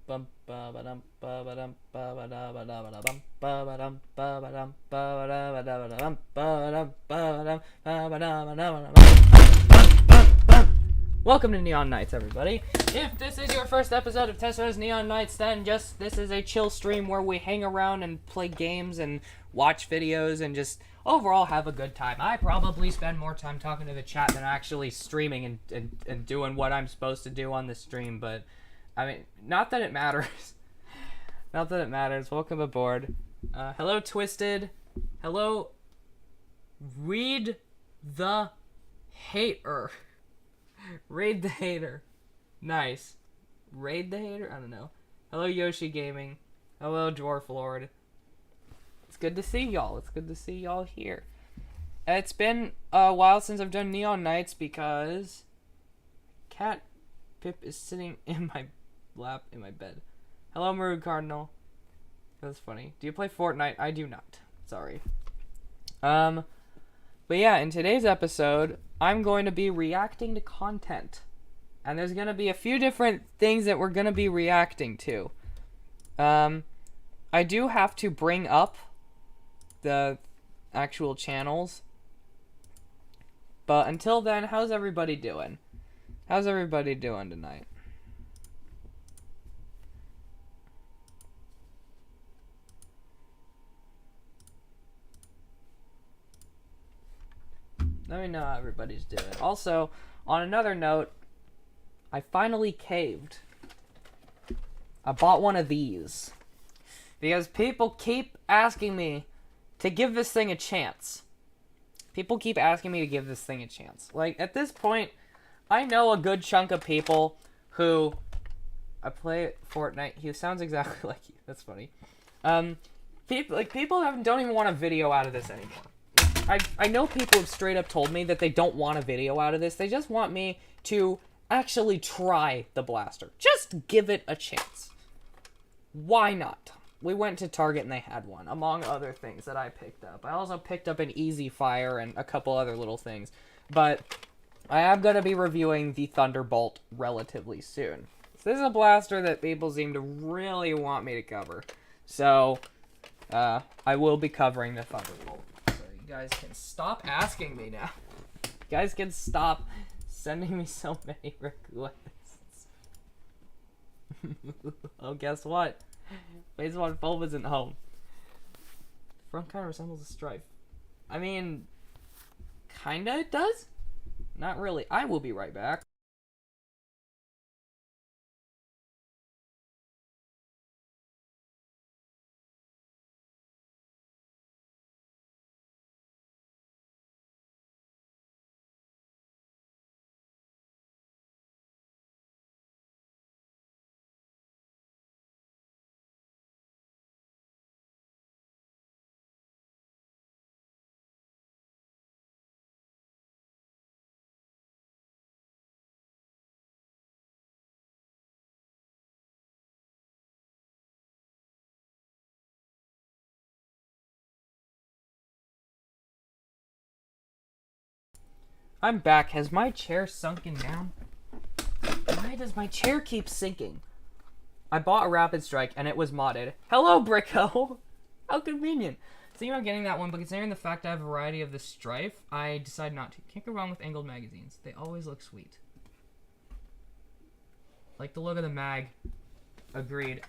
Welcome to Neon Nights, everybody. If this is your first episode of Tessera's Neon Nights, then this is a chill stream where we hang around and play games and watch videos and just overall have a good time. I probably spend more time talking to the chat than actually streaming and doing what I'm supposed to do on the stream, but I mean, not that it matters. Not that it matters. Welcome aboard. Hello, Twisted. Hello, Read the Hater. Raid the Hater. Nice. Raid the Hater? I don't know. Hello, Yoshi Gaming. Hello, Dwarf Lord. It's good to see y'all. It's good to see y'all here. It's been a while since I've done Neon Nights because Cat Pip is sitting in my lap in my bed. Hello, Maroon Cardinal. That's funny. Do you play Fortnite? I do not. Sorry. But yeah, in today's episode, I'm going to be reacting to content. And there's going to be a few different things that we're going to be reacting to. I do have to bring up the actual channels. But until then, how's everybody doing? How's everybody doing tonight? Let me know how everybody's doing. Also, on another note, I finally caved. I bought one of these. Because people keep asking me to give this thing a chance. People keep asking me to give this thing a chance. Like, at this point, I know a good chunk of people who... I play Fortnite. He sounds exactly like you. That's funny. People don't even want a video out of this anymore. I know people have straight up told me that they don't want a video out of this. They just want me to actually try the blaster. Just give it a chance. Why not? We went to Target and they had one, among other things that I picked up. I also picked up an Easy Fire and a couple other little things. But I am going to be reviewing the Thunderbolt relatively soon. So this is a blaster that people seem to really want me to cover. So, I will be covering the Thunderbolt. You guys can stop asking me now. You guys can stop sending me so many requests. Oh, guess what? Phase 1 Bulb isn't home. Front kind of resembles a strife. I mean, kinda it does? Not really. I will be right back. I'm back. Has my chair sunken down? Why does my chair keep sinking? I bought a Rapid Strike and it was modded. Hello, Bricko! How convenient. Thinking about getting that one, but considering the fact I have a variety of the Strife, I decided not to. Can't go wrong with angled magazines. They always look sweet. Like the look of the mag. Agreed.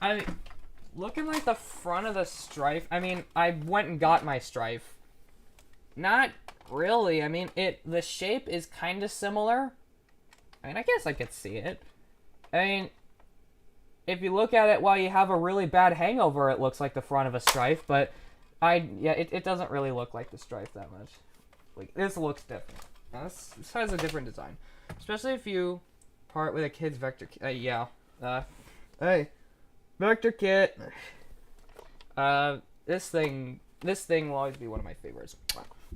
Looking like the front of the Strife. I mean, I went and got my Strife. Not really. I mean, the shape is kind of similar. I mean, I guess I could see it. I mean, if you look at it while you have a really bad hangover, it looks like the front of a Strife, but it doesn't really look like the Strife that much. Like, this looks different. Now, this has a different design. Especially if you part with a kid's vector kit. Yeah. Hey. Vector kit. This thing will always be one of my favorites.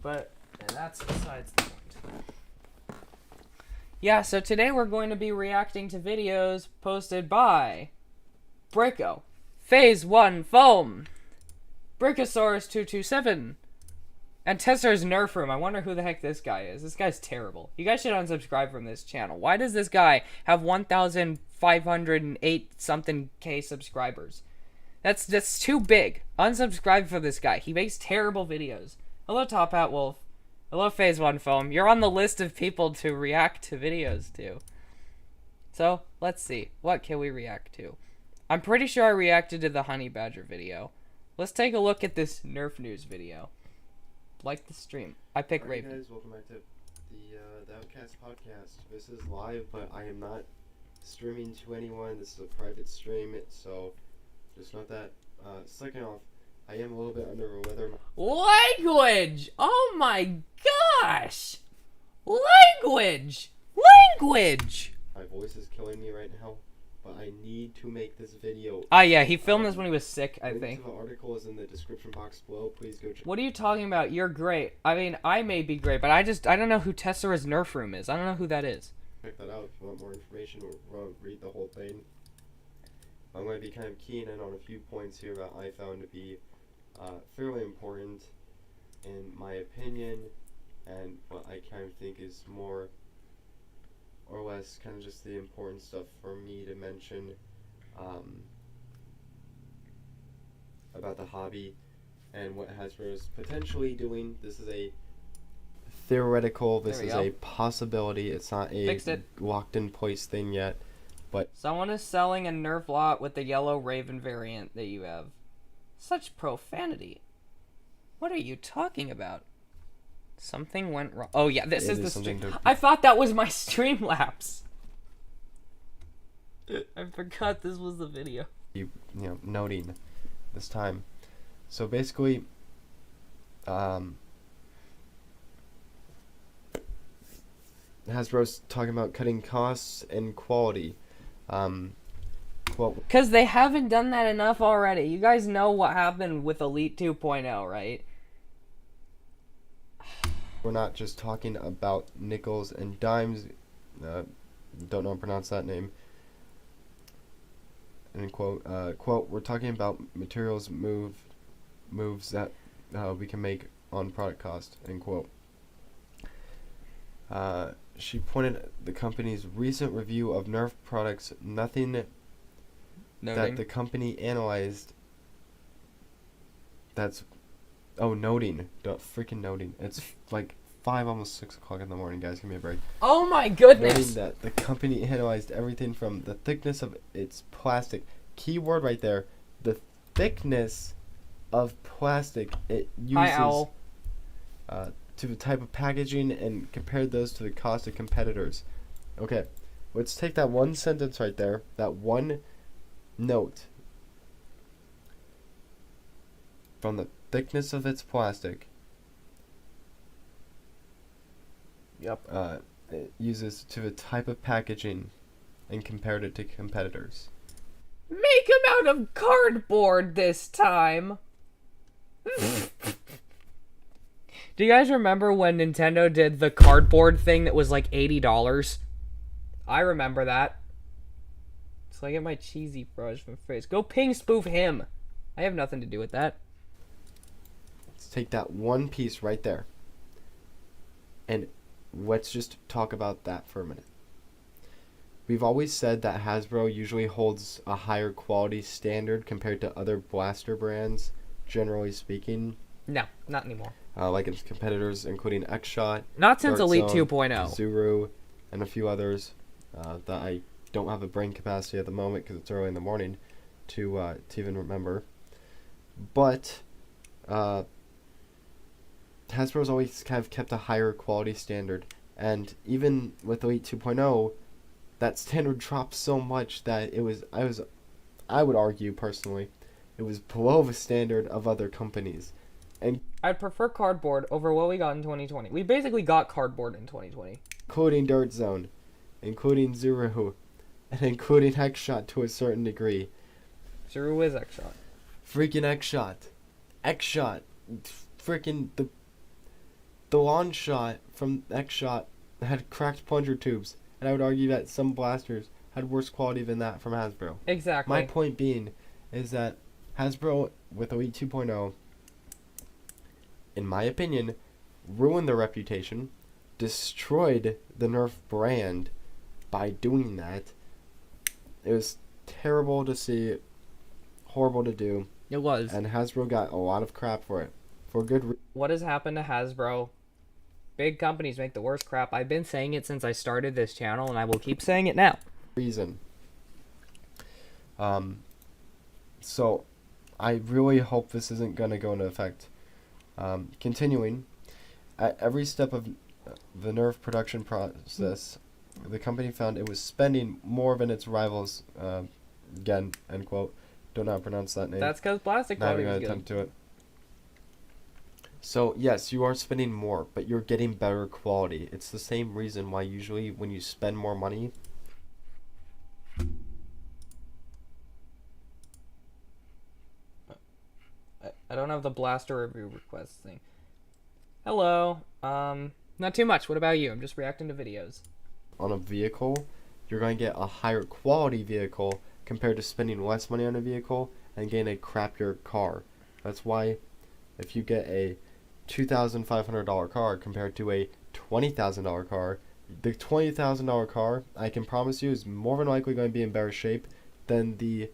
But that's besides the point. Yeah, so today we're going to be reacting to videos posted by Bricko, Phase 1 Foam, Brickosaurus227, and Tessera's Nerf Room. I wonder who the heck this guy is. This guy's terrible. You guys should unsubscribe from this channel. Why does this guy have 1,000 508 something K subscribers. That's too big. Unsubscribe for this guy. He makes terrible videos. Hello, Top Hat Wolf. Hello, Phase 1 Foam. You're on the list of people to react to videos to. So, let's see. What can we react to? I'm pretty sure I reacted to the Honey Badger video. Let's take a look at this Nerf News video. Like the stream. I pick Raven. Hey guys, welcome back to the Outcast podcast. This is live, but I am not streaming to anyone. This is a private stream, so just note that. Second off, I am a little bit under the weather. Language! Oh my gosh! Language! Language! My voice is killing me right now, but I need to make this video. Ah, yeah, he filmed this when he was sick, I think. The article is in the description box below. Please go check. What are you talking about? You're great. I mean, I may be great, but I don't know who Tessera's Nerf Room is. I don't know who that is. Check that out if you want more information or read the whole thing. I'm going to be kind of keying in on a few points here that I found to be fairly important in my opinion, and what I kind of think is more or less kind of just the important stuff for me to mention about the hobby and what Hasbro is potentially doing. This is a theoretical, this is a possibility, it's not a locked in place thing yet, but someone is selling a Nerf lot with the yellow Raven variant that you have. Such profanity. What are you talking about? Something went wrong. Oh yeah, this is the stream. I thought that was my Streamlabs. I forgot this was the video. You know, noting this time. So basically, Hasbro's talking about cutting costs and quality. Because they haven't done that enough already. You guys know what happened with Elite 2.0, right? We're not just talking about nickels and dimes. Don't know how to pronounce that name. And quote, we're talking about materials moves that we can make on product cost, end quote. She pointed the company's recent review of Nerf products, noting that the company analyzed. Noting. It's like 5, almost 6 o'clock in the morning, guys. Give me a break. Oh my goodness! Noting that the company analyzed everything from the thickness of its plastic. Key word right there. The thickness of plastic it uses to the type of packaging and compared those to the cost of competitors. Okay, let's take that one sentence right there, that one note. From the thickness of its plastic. Yep. It uses to the type of packaging and compared it to competitors. Make them out of cardboard this time. Do you guys remember when Nintendo did the cardboard thing that was like $80? I remember that. So I get my cheesy brush from face. Go ping spoof him. I have nothing to do with that. Let's take that one piece right there. And let's just talk about that for a minute. We've always said that Hasbro usually holds a higher quality standard compared to other blaster brands, generally speaking. No, not anymore. Like its competitors, including X-Shot. Not since Elite 2.0. Zuru, and a few others that I don't have the brain capacity at the moment because it's early in the morning to even remember. But Hasbro's always kind of kept a higher quality standard. And even with Elite 2.0, that standard dropped so much that I would argue personally, it was below the standard of other companies. And I'd prefer cardboard over what we got in 2020. We basically got cardboard in 2020. Including Dirt Zone, including Zuru, and including X-Shot to a certain degree. Zuru is X-Shot. Freaking X-Shot. X-Shot. Freaking the launch shot from X-Shot had cracked plunger tubes. And I would argue that some blasters had worse quality than that from Hasbro. Exactly. My point being is that Hasbro, with Elite 2.0, in my opinion, ruined their reputation, destroyed the Nerf brand by doing that, It was terrible to see, horrible to do. It was. And Hasbro got a lot of crap for it. For good reason. What has happened to Hasbro? Big companies make the worst crap. I've been saying it since I started this channel, and I will keep saying it now. So I really hope this isn't going to go into effect. Continuing, at every step of the Nerf production process, the company found it was spending more than its rivals. Again, end quote. Don't know how to pronounce that name. That's because plastic Not quality even was gonna attempt good. to it. So yes, you are spending more, but you're getting better quality. It's the same reason why usually when you spend more money. I don't have the blaster review request thing. Hello. Not too much. What about you? I'm just reacting to videos. On a vehicle, you're going to get a higher quality vehicle compared to spending less money on a vehicle and getting a crappier car. That's why if you get a $2,500 car compared to a $20,000 car, the $20,000 car, I can promise you, is more than likely going to be in better shape than the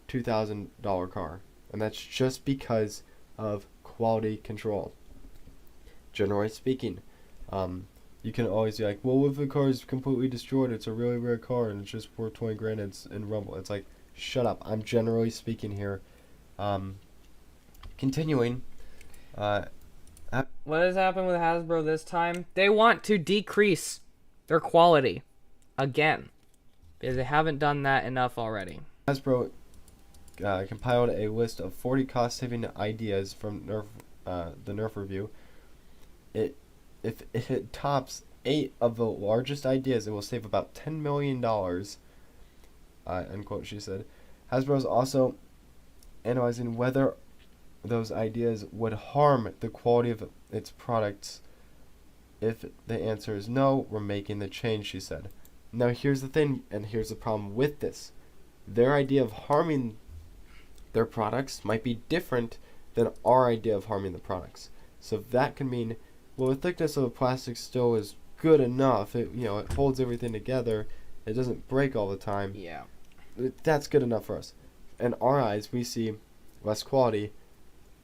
$2,000 car. And that's just because of quality control. Generally speaking, you can always be like, well, if the car is completely destroyed, it's a really rare car and it's just worth 20 grand and it's in rumble. It's like, shut up. I'm generally speaking here. Continuing. What has happened with Hasbro this time? They want to decrease their quality again because they haven't done that enough already. Hasbro compiled a list of 40 cost-saving ideas from the Nerf review. If it tops 8 of the largest ideas, it will save about $10 million. End quote, she said. Hasbro is also analyzing whether those ideas would harm the quality of its products. If the answer is no, we're making the change, she said. Now here's the thing, and here's the problem with this. Their idea of harming their products might be different than our idea of harming the products. So that can mean, well, the thickness of the plastic still is good enough. It holds everything together. It doesn't break all the time. Yeah. That's good enough for us. In our eyes, we see less quality,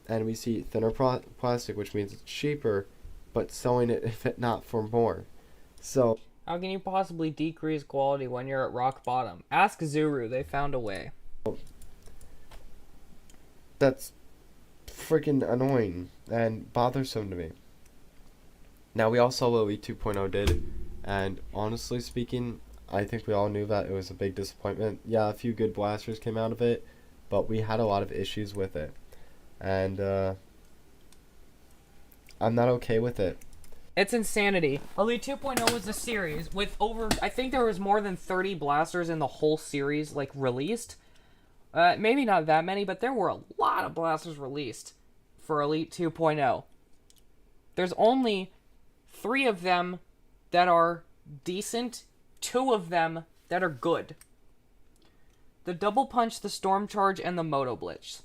and we see thinner plastic, which means it's cheaper, but selling it, if it not for more. So how can you possibly decrease quality when you're at rock bottom? Ask Zuru. They found a way. That's freaking annoying and bothersome to me. Now, we all saw what Elite 2.0 did, and honestly speaking, I think we all knew that it was a big disappointment. Yeah, a few good blasters came out of it, but we had a lot of issues with it. And I'm not okay with it. It's insanity. Elite 2.0 was a series with I think there was more than 30 blasters in the whole series, released. Maybe not that many, but there were a lot of blasters released for Elite 2.0. There's only 3 of them that are decent, 2 of them that are good. The Double Punch, the Storm Charge, and the Moto Blitz.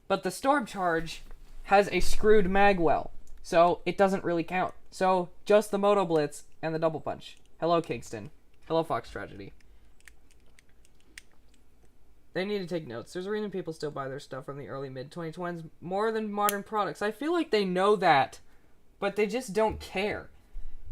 But the Storm Charge has a screwed magwell, so it doesn't really count. So just the Moto Blitz and the Double Punch. Hello, Kingston. Hello, Fox Tragedy. They need to take notes. There's a reason people still buy their stuff from the early mid-2020s more than modern products. I feel like they know that, but they just don't care.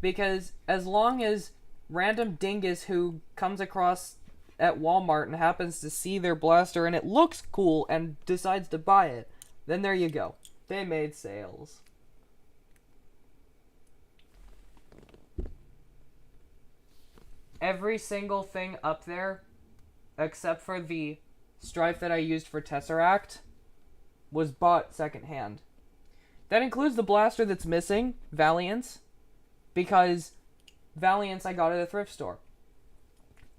Because as long as random dingus who comes across at Walmart and happens to see their blaster and it looks cool and decides to buy it, then there you go. They made sales. Every single thing up there, except for the strife that I used for Tesseract, was bought secondhand. That includes the blaster that's missing, Valiance, because Valiance I got at a thrift store.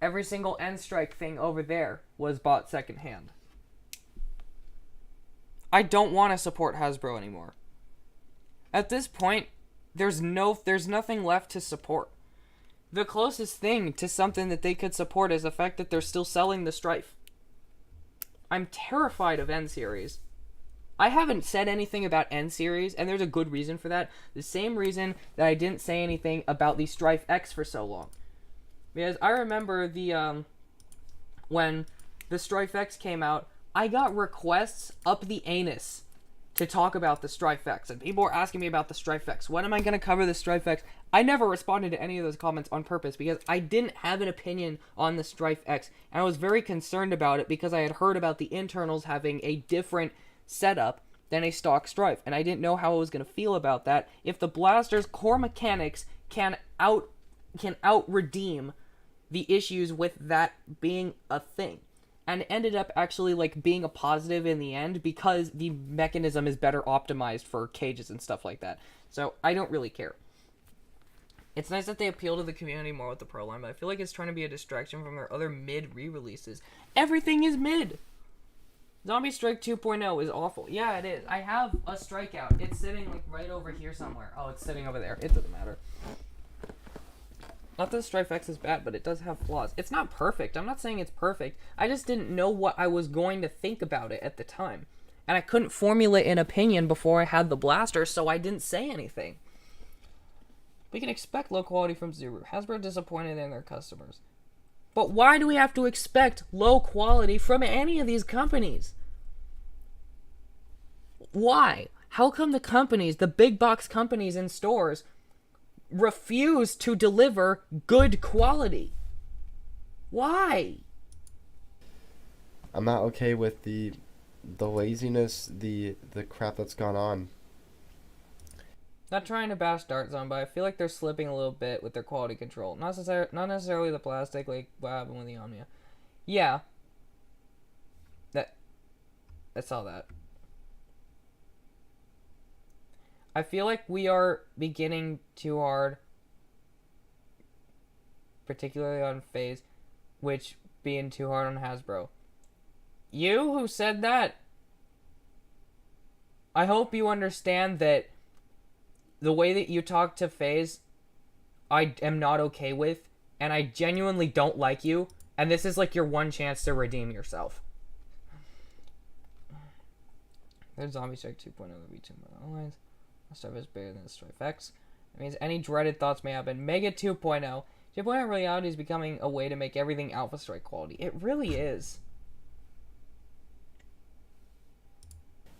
Every single End Strike thing over there was bought secondhand. I don't want to support Hasbro anymore. At this point, there's nothing left to support. The closest thing to something that they could support is the fact that they're still selling the Strife. I'm terrified of N-Series. I haven't said anything about N-Series, and there's a good reason for that. The same reason that I didn't say anything about the Strife X for so long. Because I remember the when the Strife X came out, I got requests up the anus to talk about the Strife X, and people were asking me about the Strife X. When am I going to cover the Strife X? I never responded to any of those comments on purpose because I didn't have an opinion on the Strife X, and I was very concerned about it because I had heard about the internals having a different setup than a stock Strife, and I didn't know how I was going to feel about that if the blaster's core mechanics can out redeem the issues with that being a thing. And it ended up actually like being a positive in the end because the mechanism is better optimized for cages and stuff like that. So I don't really care. It's nice that they appeal to the community more with the Pro line, but I feel like it's trying to be a distraction from their other mid re-releases. Everything is mid! Zombie Strike 2.0 is awful. Yeah, it is. I have a Strikeout. It's sitting like right over here somewhere. Oh, it's sitting over there. It doesn't matter. Not that Strife X is bad, but it does have flaws. It's not perfect. I'm not saying it's perfect. I just didn't know what I was going to think about it at the time. And I couldn't formulate an opinion before I had the blaster, so I didn't say anything. We can expect low quality from Zuru. Hasbro disappointed in their customers. But why do we have to expect low quality from any of these companies? Why? How come the companies, the big box companies in stores, refuse to deliver good quality? Why? I'm not okay with the laziness, the crap that's gone on. Not trying to bash Dart Zone, but I feel like they're slipping a little bit with their quality control. Not necessarily the plastic, like what happened with the Omnia. Yeah. I saw that. I feel like we are beginning too hard, particularly on FaZe, which being too hard on Hasbro. You who said that, I hope you understand that the way that you talk to FaZe, I am not okay with, and I genuinely don't like you, and this is like your one chance to redeem yourself. There's Zombie Strike 2.0 that beat 2.0 lines. Stuff is bigger than the Strife X. It means any dreaded thoughts may happen. Mega 2.0. 2.0 reality is becoming a way to make everything Alpha Strike quality. It really is.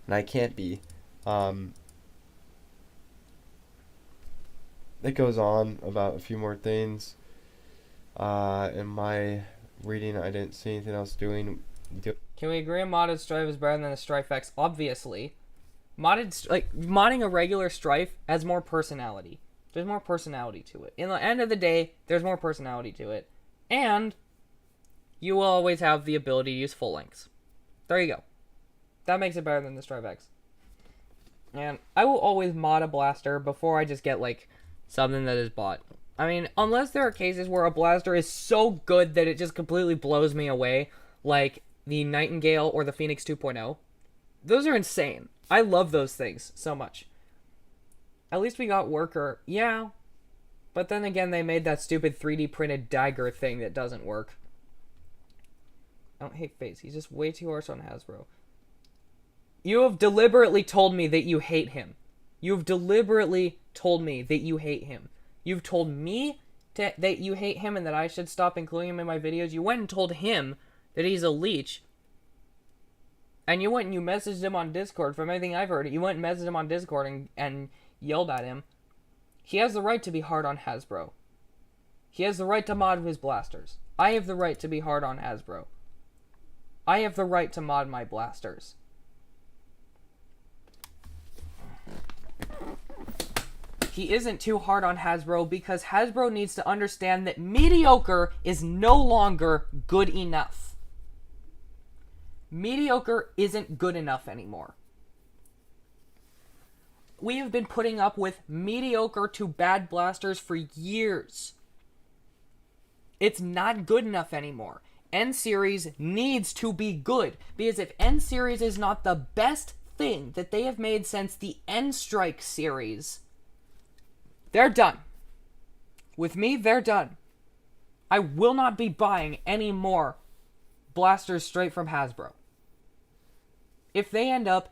And I can't be. It goes on about a few more things. In my reading, I didn't see anything else doing. Can we agree a modded Strife is better than the Strife X? Obviously. Modding a regular Strife has more personality. There's more personality to it. In the end of the day, there's more personality to it. And you will always have the ability to use full lengths. There you go. That makes it better than the Strife X. And I will always mod a blaster before I just get, like, something that is bought. I mean, unless there are cases where a blaster is so good that it just completely blows me away, like the Nightingale or the Phoenix 2.0. Those are insane. I love those things so much. At least we got Worker. Yeah. But then again, they made that stupid 3D printed dagger thing that doesn't work. I don't hate FaZe. He's just way too harsh on Hasbro. You have deliberately told me that you hate him. You have deliberately told me that you hate him. You've told me that you hate him and that I should stop including him in my videos. You went and told him that he's a leech. And you went and you messaged him on Discord. From everything I've heard, you went and messaged him on Discord and yelled at him. He has the right to be hard on Hasbro. He has the right to mod his blasters. I have the right to be hard on Hasbro. I have the right to mod my blasters. He isn't too hard on Hasbro because Hasbro needs to understand that mediocre is no longer good enough. Mediocre isn't good enough anymore. We have been putting up with mediocre to bad blasters for years. It's not good enough anymore. N-Series needs to be good, because if N-Series is not the best thing that they have made since the N-Strike series, they're done. With me, they're done. I will not be buying any more blasters straight from Hasbro. If they end up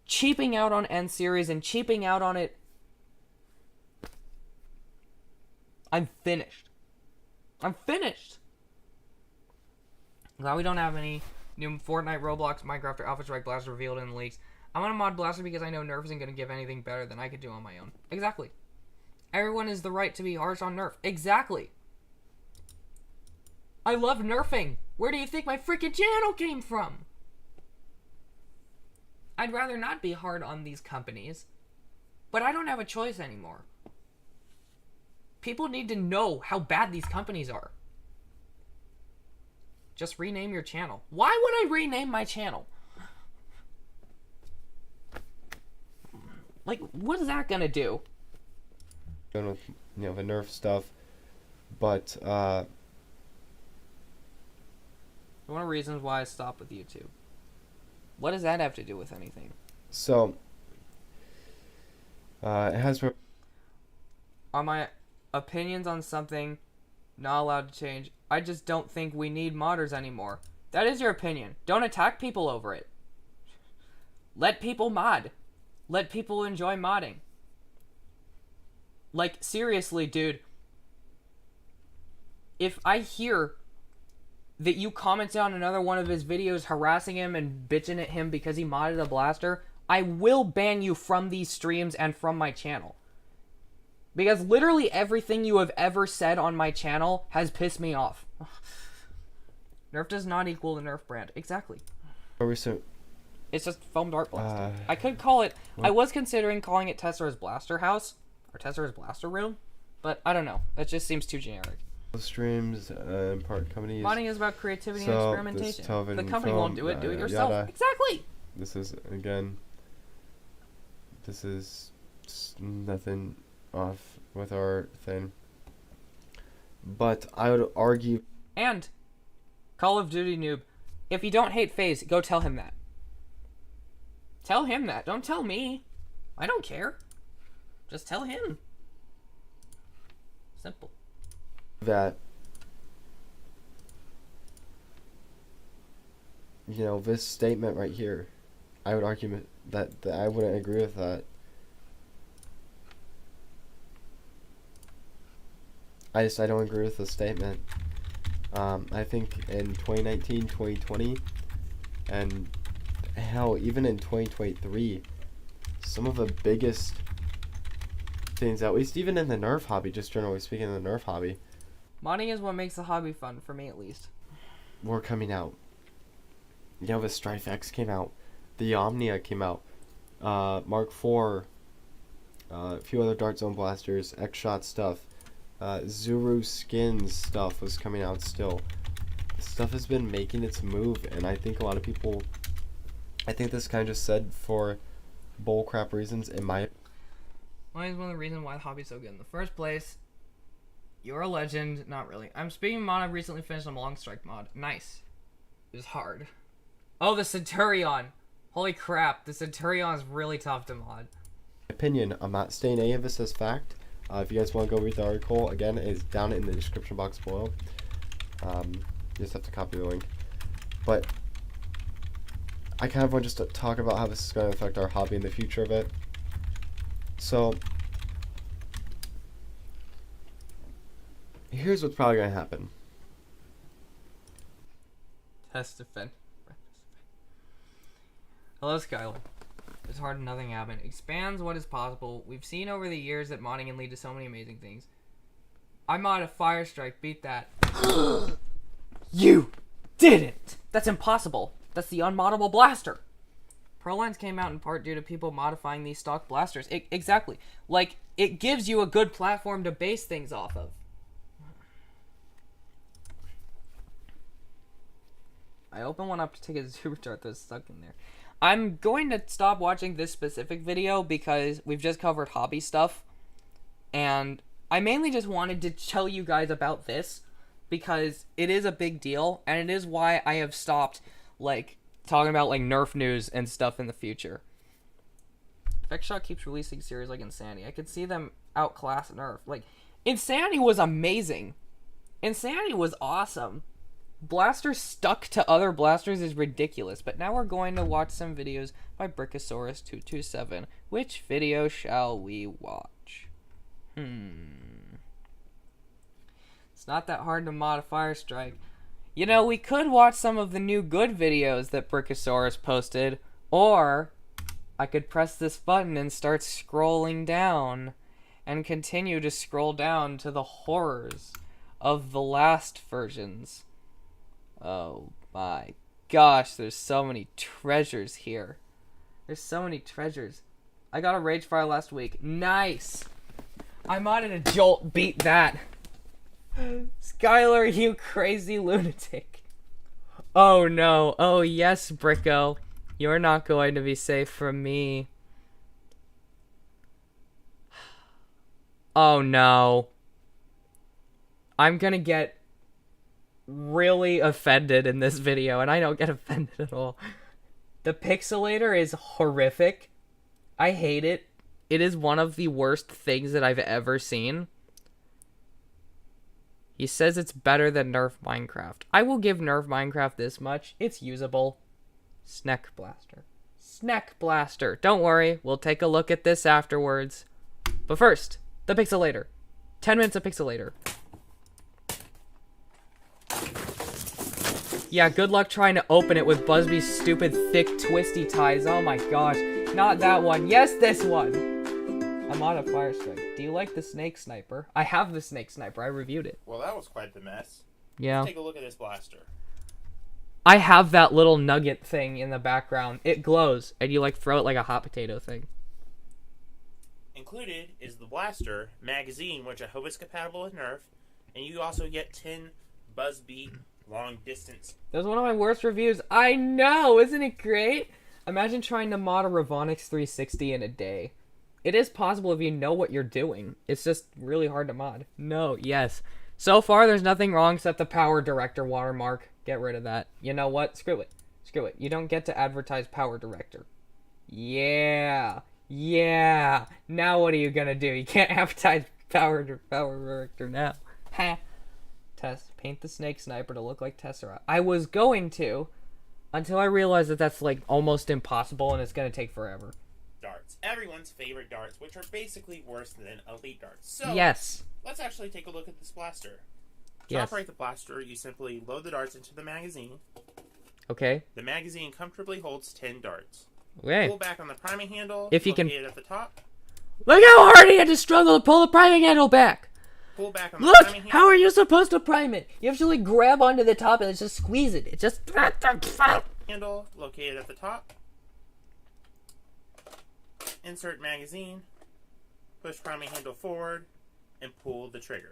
cheaping out on N-Series and cheaping out on it, I'm finished. I'm finished. Glad we don't have any new Fortnite, Roblox, Minecraft, or Alpha Strike Blaster revealed in the leaks. I want to mod Blaster because I know Nerf isn't going to give anything better than I could do on my own. Exactly. Everyone has the right to be harsh on Nerf. Exactly. I love nerfing. Where do you think my freaking channel came from? I'd rather not be hard on these companies, but I don't have a choice anymore. People need to know how bad these companies are. Just rename your channel. Why would I rename my channel? Like, what is that gonna do? Going with, the Nerf stuff, but One of the reasons why I stopped with YouTube. What does that have to do with anything? So, it has... Are my opinions on something not allowed to change? I just don't think we need modders anymore. That is your opinion. Don't attack people over it. Let people mod. Let people enjoy modding. Like, seriously, dude. If I hear that you commented on another one of his videos harassing him and bitching at him because he modded a blaster, I will ban you from these streams and from my channel. Because literally everything you have ever said on my channel has pissed me off. Nerf does not equal the Nerf brand. Exactly. It's just foam dart blaster. I could call it... What? I was considering calling it Tessera's Blaster House. Or Tessera's Blaster Room. But I don't know. It just seems too generic. Streams, part companies. Modding is about creativity and experimentation. The company film, won't do it. Do it yourself. Yada. Exactly. This is, again... This is nothing off with our thing. But I would argue... And, Call of Duty noob, if you don't hate FaZe, go tell him that. Tell him that. Don't tell me. I don't care. Just tell him. Simple. That, this statement right here, I would argue that I wouldn't agree with that. I don't agree with the statement. I think in 2019, 2020, and hell, even in 2023, some of the biggest things, at least even in the Nerf hobby, just generally speaking, in the Nerf hobby, modding is what makes the hobby fun, for me at least. Were coming out. The Strife X came out. The Omnia came out. Mark IV. A few other Dart Zone blasters. X-Shot stuff. Zuru Skins stuff was coming out still. Stuff has been making its move, and I think a lot of people... I think this kind of just said for bullcrap reasons, in my... Modding is one of the reasons why the hobby's so good in the first place. You're a legend. Not really. I'm speaking of mod. I recently finished a long strike mod. Nice. It was hard. Oh, the Centurion. Holy crap. The Centurion is really tough to mod. Opinion. I'm not stating any of this as fact. If you guys want to go read the article, again, it's down in the description box below. You just have to copy the link. But I kind of want just to talk about how this is going to affect our hobby and the future of it. So... here's what's probably going to happen. Test defend. Hello, Skylar. It's hard and nothing happened. Expands what is possible. We've seen over the years that modding can lead to so many amazing things. I mod a fire strike. Beat that. You didn't! That's impossible. That's the unmoddable blaster. Prolines came out in part due to people modifying these stock blasters. Exactly. Like, it gives you a good platform to base things off of. I opened one up to take a super dart that's stuck in there. I'm going to stop watching this specific video because we've just covered hobby stuff. And I mainly just wanted to tell you guys about this because it is a big deal. And it is why I have stopped, talking about, Nerf news and stuff in the future. X-Shot keeps releasing series like Insanity. I could see them outclass Nerf. Insanity was amazing. Insanity was awesome. Blasters stuck to other blasters is ridiculous, but now we're going to watch some videos by Brickosaurus227. Which video shall we watch? It's not that hard to mod a fire strike. You know, we could watch some of the new good videos that Brickosaurus posted, or I could press this button and start scrolling down and continue to scroll down to the horrors of the last versions. Oh my gosh, there's so many treasures here. There's so many treasures. I got a rage fire last week. Nice! I modded a jolt, beat that. Skylar, you crazy lunatic. Oh no. Oh yes, Bricko. You're not going to be safe from me. Oh no. I'm gonna get really offended in this video, and I don't get offended at all. The pixelator is horrific. I hate it. It is one of the worst things that I've ever seen. He says it's better than Nerf Minecraft. I will give Nerf Minecraft this much. It's usable. Snack Blaster. Snack Blaster. Don't worry. We'll take a look at this afterwards. But first, the pixelator. 10 minutes of pixelator. Yeah, good luck trying to open it with Busby's stupid, thick, twisty ties. Oh my gosh. Not that one. Yes, this one. I'm on a fire strike. Do you like the snake sniper? I have the snake sniper. I reviewed it. Well, that was quite the mess. Yeah. Let's take a look at this blaster. I have that little nugget thing in the background. It glows, and you like throw it like a hot potato thing. Included is the blaster magazine, which I hope is compatible with Nerf, and you also get 10 Busby long distance. That was one of my worst reviews. I know, isn't it great? Imagine trying to mod a Ravonix 360 in a day. It is possible if you know what you're doing. It's just really hard to mod. No, yes. So far, there's nothing wrong except the Power Director watermark. Get rid of that. You know what? Screw it. Screw it. You don't get to advertise Power Director. Yeah. Yeah. Now what are you gonna do? You can't advertise Power Director now. Ha. Paint the snake sniper to look like Tessera. I was going to, until I realized that that's like almost impossible and it's gonna take forever. Darts. Everyone's favorite darts, which are basically worse than elite darts. So, yes. Let's actually take a look at this blaster. To Yes. operate the blaster, you simply load the darts into the magazine. Okay. The magazine comfortably holds 10 darts. Okay. Pull back on the priming handle. If you can- located at the top. Look how hard he had to struggle to pull the priming handle back. Pull back on the Look, priming handle. how are you supposed to prime it? You have to like grab onto the top and it's just squeeze it. It just Handle located at the top. Insert magazine. Push priming handle forward and pull the trigger.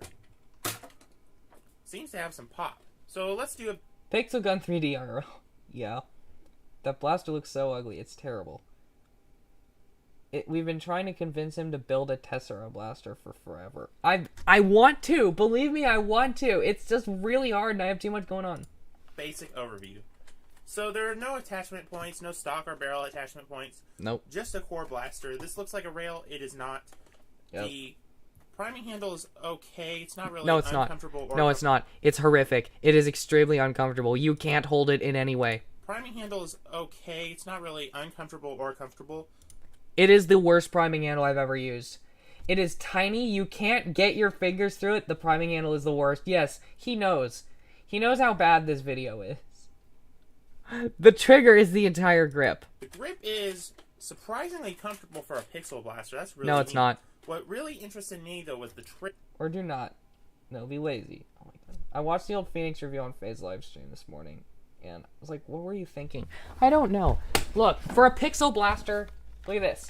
Seems to have some pop. So let's do a Pixel Gun 3D IRL. Yeah. That blaster looks so ugly. It's terrible. We've been trying to convince him to build a Tessera blaster for forever. I want to. Believe me, I want to. It's just really hard and I have too much going on. basic overview. So there are no attachment points, no stock or barrel attachment points. Nope. Just a core blaster. This looks like a rail. It is not. Yep. The priming handle is okay. It's not really No, it's not. uncomfortable. No, it's not. It's horrific. It is extremely uncomfortable. You can't hold it in any way. Priming handle is okay. It's not really uncomfortable or comfortable. It is the worst priming handle I've ever used. It is tiny. You can't get your fingers through it. The priming handle is the worst. Yes, he knows. He knows how bad this video is. The trigger is the entire grip. The grip is surprisingly comfortable for a pixel blaster. That's really No, it's neat. not. What really interested me, though, was the trigger. Or do not. No, be lazy. Oh my god. I watched the old Phoenix review on FaZe livestream this morning, and I was like, what were you thinking? I don't know. Look, for a pixel blaster, look at this.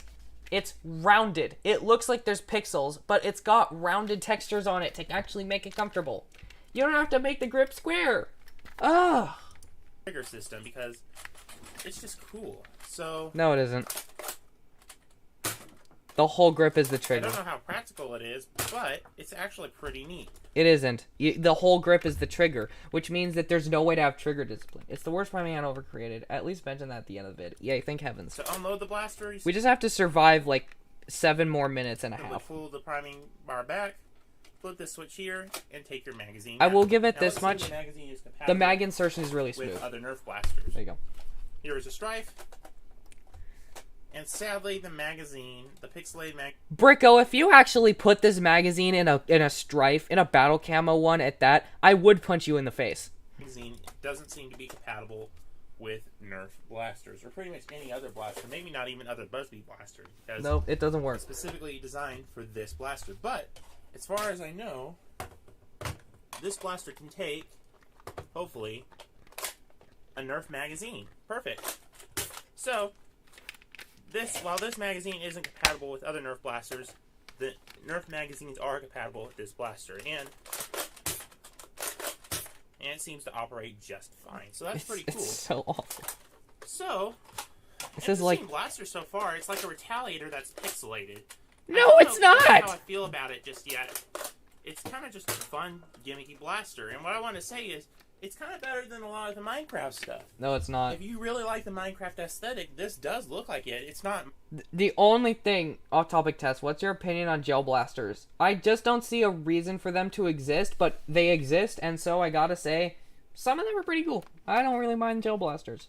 It's rounded. It looks like there's pixels, but it's got rounded textures on it to actually make it comfortable. You don't have to make the grip square. Ugh. Trigger system because it's just cool. So No, it isn't. The whole grip is the I trigger. don't know how practical it is, but it's actually pretty neat. It isn't. The whole grip is the trigger, which means that there's no way to have trigger discipline. It's the worst priming handle ever created. At least mention that at the end of the vid. Yeah, thank heavens. To unload the blaster, you We just have to survive like 7 more minutes and a simply half. pull the priming bar back, flip this switch here, and take your magazine. I out. will give it Now, this let's see much. The magazine is The compatible mag insertion is really smooth. with other Nerf blasters. There you go. Here is a Strife. And sadly, the magazine, the pixelated mag... Bricko, if you actually put this magazine in a strife, in a battle camo one at that, I would punch you in the face. magazine doesn't seem to be compatible with Nerf blasters, or pretty much any other blaster. Maybe not even other Buzzbee blasters. Because nope, it doesn't work. It's specifically designed for this blaster. But, as far as I know, this blaster can take, hopefully, a Nerf magazine. Perfect. So, while this magazine isn't compatible with other Nerf blasters, the Nerf magazines are compatible with this blaster, and it seems to operate just fine. So that's pretty cool. It's so awful. So, this is like blaster so far. It's like a Retaliator that's pixelated. No, it's not. I don't know how I feel about it just yet. It's kind of just a fun, gimmicky blaster, and what I want to say is, it's kind of better than a lot of the Minecraft stuff. No, it's not. If you really like the Minecraft aesthetic, this does look like it. It's not... The only thing, off-topic test, what's your opinion on gel blasters? I just don't see a reason for them to exist, but they exist, and so I gotta say, some of them are pretty cool. I don't really mind gel blasters.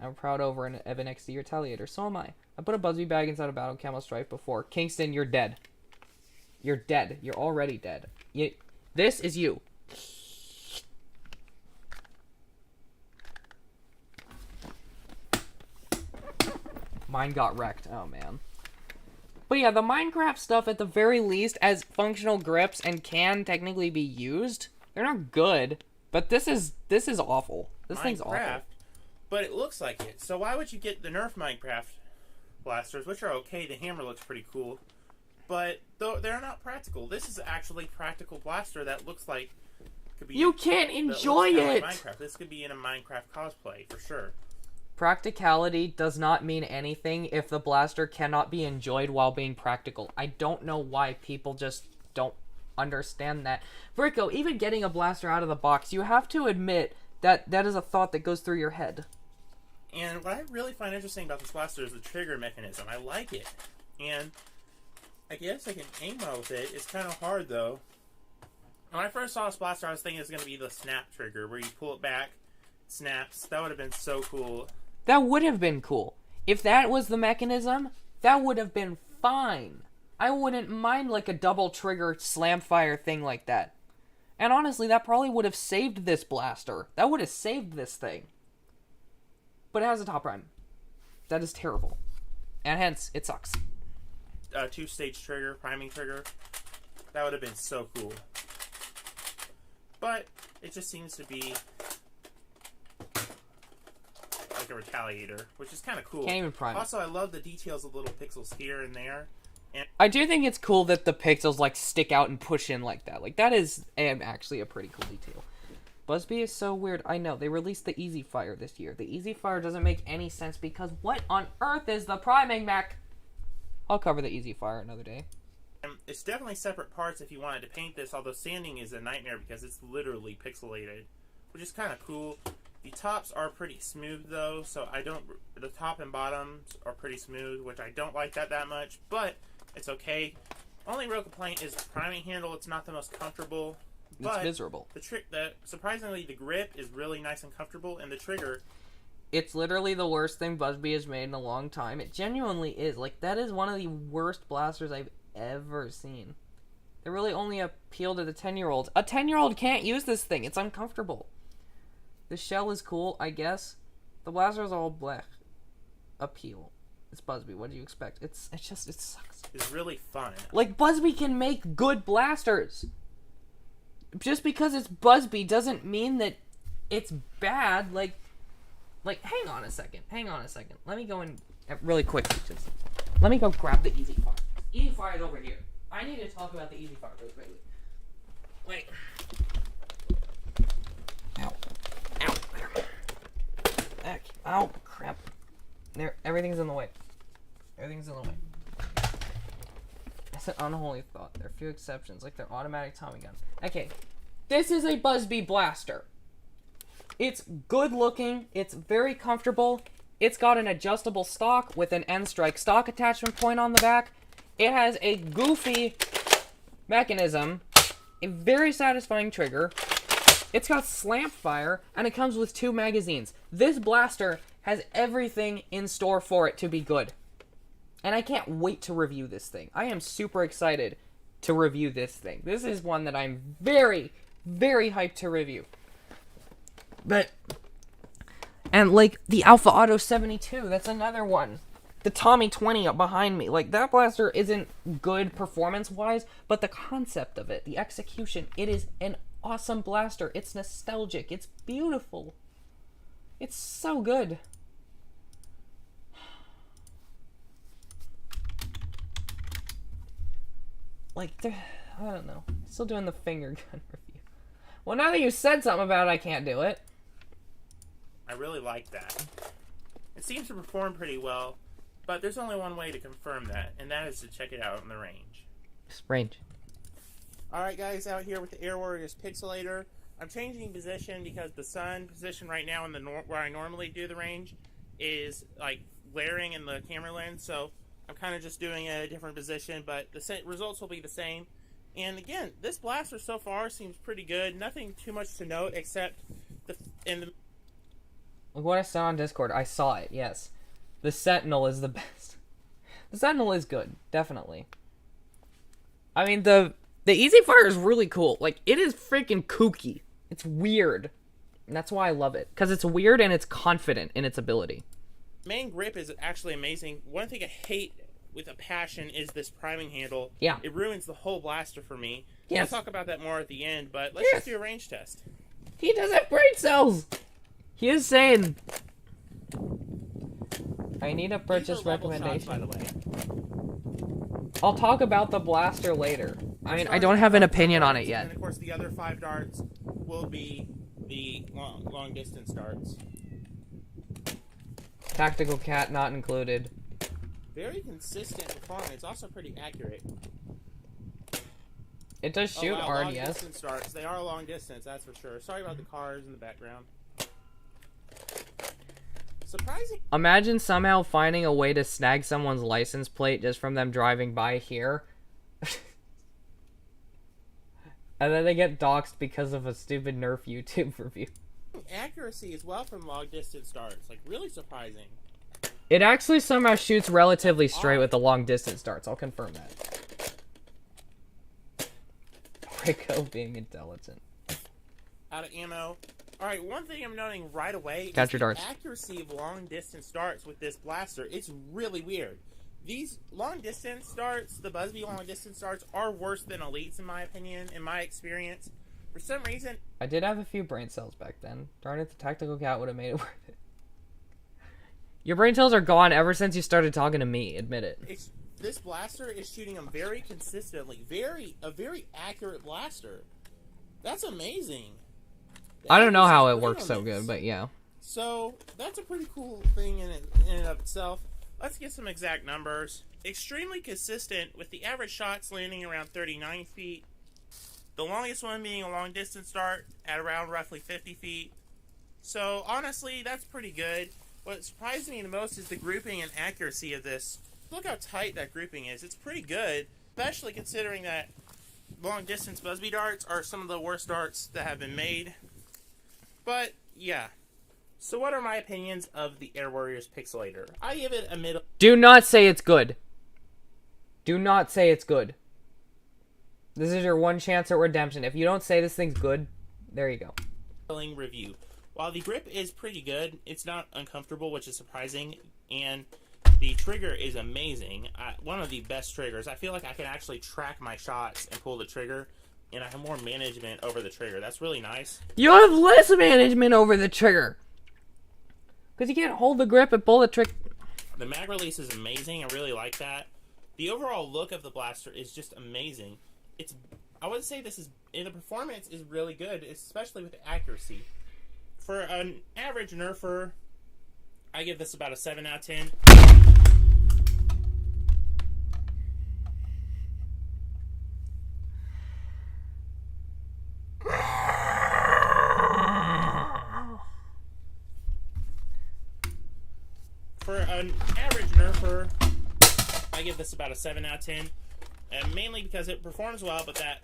I'm proud over an Evan XD Retaliator, so am I. I put a Buzzbee bag inside a Battle Camo Stripe before. Kingston, you're dead. You're dead. You're already dead. This is you. Mine got wrecked. Oh, man. But yeah, the Minecraft stuff, at the very least, as functional grips and can technically be used, they're not good. But this is awful. This thing's awful. But it looks like it. So why would you get the Nerf Minecraft blasters, which are okay? The hammer looks pretty cool. But they're not practical. This is actually a practical blaster that looks like... could be. You can't enjoy it! Like Minecraft. This could be in a Minecraft cosplay, for sure. Practicality does not mean anything if the blaster cannot be enjoyed while being practical. I don't know why people just don't understand that. Brico, even getting a blaster out of the box, you have to admit that that is a thought that goes through your head. And what I really find interesting about this blaster is the trigger mechanism. I like it. And I guess I can aim well with it. It's kind of hard, though. When I first saw this blaster, I was thinking it was going to be the snap trigger, where you pull it back, snaps. That would have been so cool. That would have been cool. If that was the mechanism, that would have been fine. I wouldn't mind like a double trigger slam fire thing like that. And honestly, that probably would have saved this blaster. That would have saved this thing. But it has a top prime. That is terrible. And hence, it sucks. Two-stage trigger, priming trigger. That would have been so cool. But it just seems to be like a Retaliator, which is kind of cool. Can't even prime. Also, I love the details of little pixels here and there. And I do think it's cool that the pixels like stick out and push in like that. Like that is actually a pretty cool detail. Buzzbee is so weird. I know they released the Easy Fire this year. The Easy Fire doesn't make any sense because what on earth is the priming mech? I'll cover the Easy Fire another day. It's definitely separate parts if you wanted to paint this, although sanding is a nightmare because it's literally pixelated, which is kind of cool. The tops are pretty smooth though, so the top and bottoms are pretty smooth, which I don't like that much, but it's okay. Only real complaint is the priming handle. It's not the most comfortable. It's miserable. Surprisingly, the grip is really nice and comfortable, and the trigger... It's literally the worst thing Buzzbee has made in a long time. It genuinely is. Like, that is one of the worst blasters I've ever seen. They really only appeal to the 10-year-olds. A 10-year-old can't use this thing. It's uncomfortable. The shell is cool, I guess. The blaster is all black. Appeal. It's Buzzbee. What do you expect? It sucks. It's really fun. Like, Buzzbee can make good blasters. Just because it's Buzzbee doesn't mean that it's bad. Like, hang on a second. Let me go in really quickly. Let me go grab the Easy Fire. Easy Fire is over here. I need to talk about the Easy Fire really quickly. Wait. Ow. Ow. There. Ow. Crap. There. Everything's in the way. That's an unholy thought. There are few exceptions, like their automatic Tommy gun. Okay. This is a Buzzbee blaster. It's good looking. It's very comfortable. It's got an adjustable stock with an N-strike stock attachment point on the back. It has a goofy mechanism, a very satisfying trigger. It's got slam fire, and it comes with 2 magazines. This blaster has everything in store for it to be good. And I can't wait to review this thing. I am super excited to review this thing. This is one that I'm very, very hyped to review. But, and like the Alpha Auto 72, that's another one. The Tommy 20 up behind me, like that blaster isn't good performance-wise, but the concept of it, the execution, it is an awesome blaster. It's nostalgic. It's beautiful. It's so good. Like, I don't know. Still doing the finger gun review. Well, now that you said something about it, I can't do it. I really like that. It seems to perform pretty well, but there's only one way to confirm that, and that is to check it out on the range. Range. Alright guys, out here with the Air Warriors Pixelator. I'm changing position because the sun position right now in the where I normally do the range is like glaring in the camera lens, so I'm kind of just doing a different position, but the results will be the same. And again, this blaster so far seems pretty good. Nothing too much to note except Like what I saw on Discord, I saw it, yes. The Sentinel is the best. The Sentinel is good, definitely. I mean, the Easy Fire is really cool. Like, it is freaking kooky. It's weird. And that's why I love it. Because it's weird and it's confident in its ability. Main grip is actually amazing. One thing I hate with a passion is this priming handle. Yeah. It ruins the whole blaster for me. Yes. I'll talk about that more at the end, but let's just do a range test. He does have brain cells! He is saying... I need a purchase recommendation. Shots, by the way. I'll talk about the blaster later. I mean, I don't have an opinion on it yet. And of course, the other 5 darts will be the long distance darts. Tactical Cat not included. Very consistent performance, also pretty accurate. It does shoot Long RDS. distance darts. They are long distance, that's for sure. Sorry about the cars in the background. Surprising. Imagine somehow finding a way to snag someone's license plate just from them driving by here. And then they get doxxed because of a stupid Nerf YouTube review. Accuracy as well from long distance darts. Like, really surprising. It actually somehow shoots relatively straight with the long distance darts. I'll confirm that. Rico being intelligent. Out of ammo. Alright, one thing I'm noting right away is Catch your darts. the accuracy of long distance darts with this blaster. It's really weird. These long distance darts, the Busby long distance darts, are worse than Elites in my opinion, in my experience. For some reason... I did have a few brain cells back then. Darn it, the Tactical Cat would have made it worth it. Your brain cells are gone ever since you started talking to me, admit it. This blaster is shooting them very consistently. A very accurate blaster. That's amazing. I don't know how it works so good, but yeah. So, that's a pretty cool thing in and of itself. Let's get some exact numbers. Extremely consistent, with the average shots landing around 39 feet. The longest one being a long distance dart at around roughly 50 feet. So, honestly, that's pretty good. What surprised me the most is the grouping and accuracy of this. Look how tight that grouping is. It's pretty good, especially considering that long distance Busby darts are some of the worst darts that have been made. But, yeah. So what are my opinions of the Air Warriors Pixelator? I give it a middle... Do not say it's good. Do not say it's good. This is your one chance at redemption. If you don't say this thing's good, there you go. Review. While the grip is pretty good, it's not uncomfortable, which is surprising, and the trigger is amazing. One of the best triggers. I feel like I can actually track my shots and pull the trigger, and I have more management over the trigger. That's really nice. You have less management over the trigger. Because you can't hold the grip and pull the trigger. The mag release is amazing. I really like that. The overall look of the blaster is just amazing. I would say the performance is really good, especially with the accuracy. For an average nerfer, I give this about a 7 out of 10. For an average nerfer, I give this about a 7 out of 10. And mainly because it performs well, but that